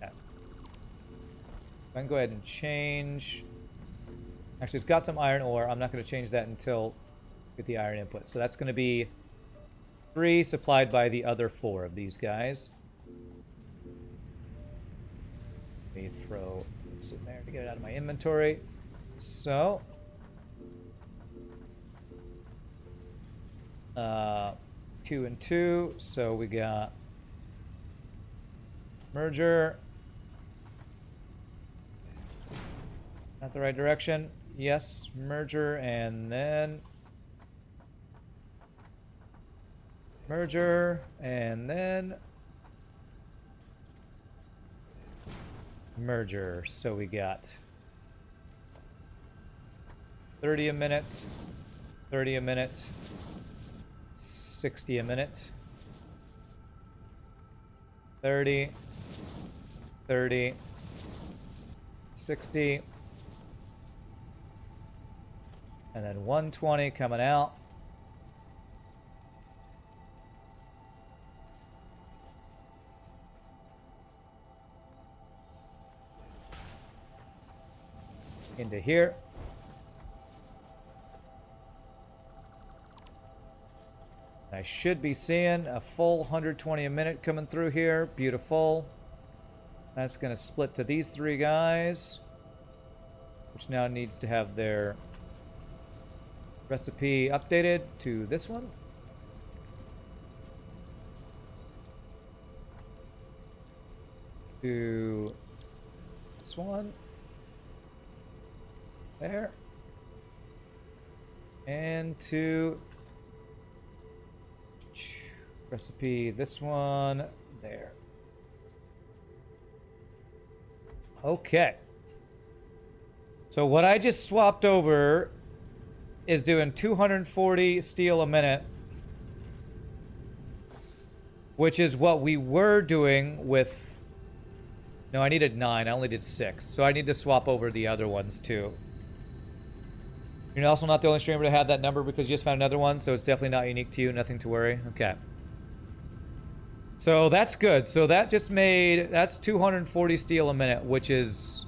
Okay. I can go ahead and change. Actually, it's got some iron ore. I'm not going to change that until I get the iron input. So that's going to be 3 supplied by the other 4 of these guys. Let me throw this in there to get it out of my inventory. So 2 and 2. So we got merger. Not the right direction. Yes, merger, and then merger, and then merger. So we got 30 a minute, 30 a minute, 60 a minute, 30, 30, 60, and then 120 coming out. Into here. I should be seeing a full 120 a minute coming through here. Beautiful. That's going to split to these three guys, which now needs to have their recipe updated to this one. To this one. There. And to recipe this one there. Okay. So what I just swapped over is doing 240 steel a minute, which is what we were doing with... No, I needed 9. I only did 6. So I need to swap over the other ones too. You're also not the only streamer to have that number because you just found another one, so it's definitely not unique to you. Nothing to worry. Okay. So that's good. So that just made... That's 240 steel a minute, which is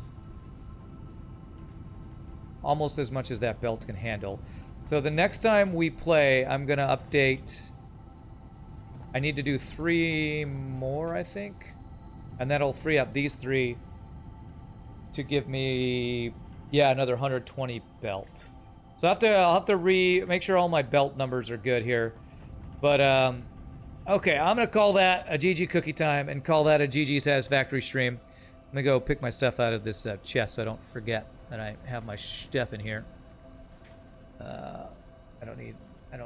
almost as much as that belt can handle. So the next time we play, I'm going to update... I need to do 3 more, I think. And that'll free up these 3 to give me, yeah, another 120 belt. So I'll have to make sure all my belt numbers are good here. But, okay, I'm going to call that a GG cookie time and call that a GG Satisfactory stream. I'm going to go pick my stuff out of this chest so I don't forget that I have my stuff in here. I don't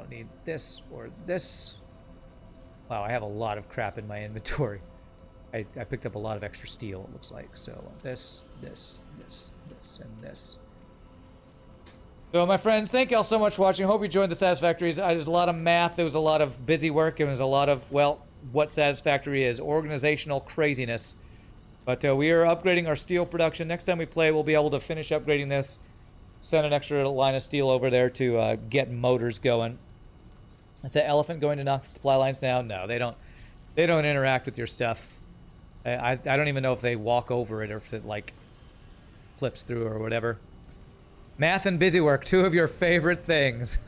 need this or this. Wow, I have a lot of crap in my inventory. I picked up a lot of extra steel, it looks like. So this, and this. So my friends, thank y'all so much for watching. Hope you enjoyed the Satisfactories. There's a lot of math. There was a lot of busy work. It was a lot of, well, what Satisfactory is. Organizational craziness. But we are upgrading our steel production. Next time we play, we'll be able to finish upgrading this. Send an extra line of steel over there to get motors going. Is that elephant going to knock the supply lines down? No, they don't. They don't interact with your stuff. I don't even know if they walk over it or if it, like, flips through or whatever. Math and busy work, 2 of your favorite things.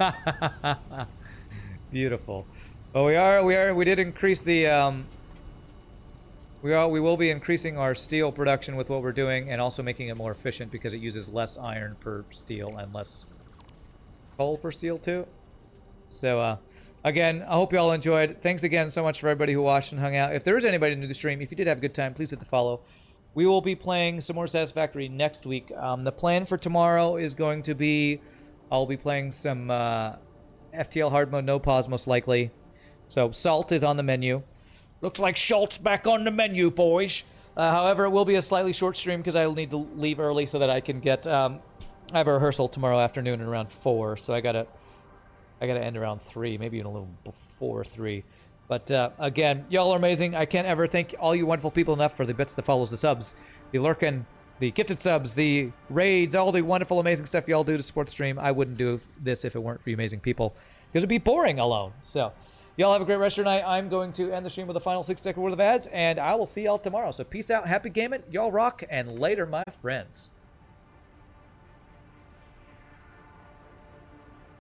Beautiful. But we did increase the, we will be increasing our steel production with what we're doing and also making it more efficient because it uses less iron per steel and less coal per steel too. So, again, I hope you all enjoyed. Thanks again so much for everybody who watched and hung out. If there is anybody new to the stream, if you did have a good time, please hit the follow. We will be playing some more Satisfactory next week. The plan for tomorrow is going to be... I'll be playing some FTL hard mode, no pause, most likely. So, Salt is on the menu. Looks like Schultz back on the menu, boys. However, it will be a slightly short stream because I will need to leave early so that I can get... I have a rehearsal tomorrow afternoon at around 4, so I gotta end around 3, maybe even a little before 3. But again, y'all are amazing. I can't ever thank all you wonderful people enough for the bits, the follows, the subs, the lurkin, the gifted subs, the raids, all the wonderful, amazing stuff y'all do to support the stream. I wouldn't do this if it weren't for you amazing people, because it'd be boring alone. So, y'all have a great rest of your night. I'm going to end the stream with a final 6-second word of ads, and I will see y'all tomorrow. So peace out, happy gaming, y'all rock, and later, my friends.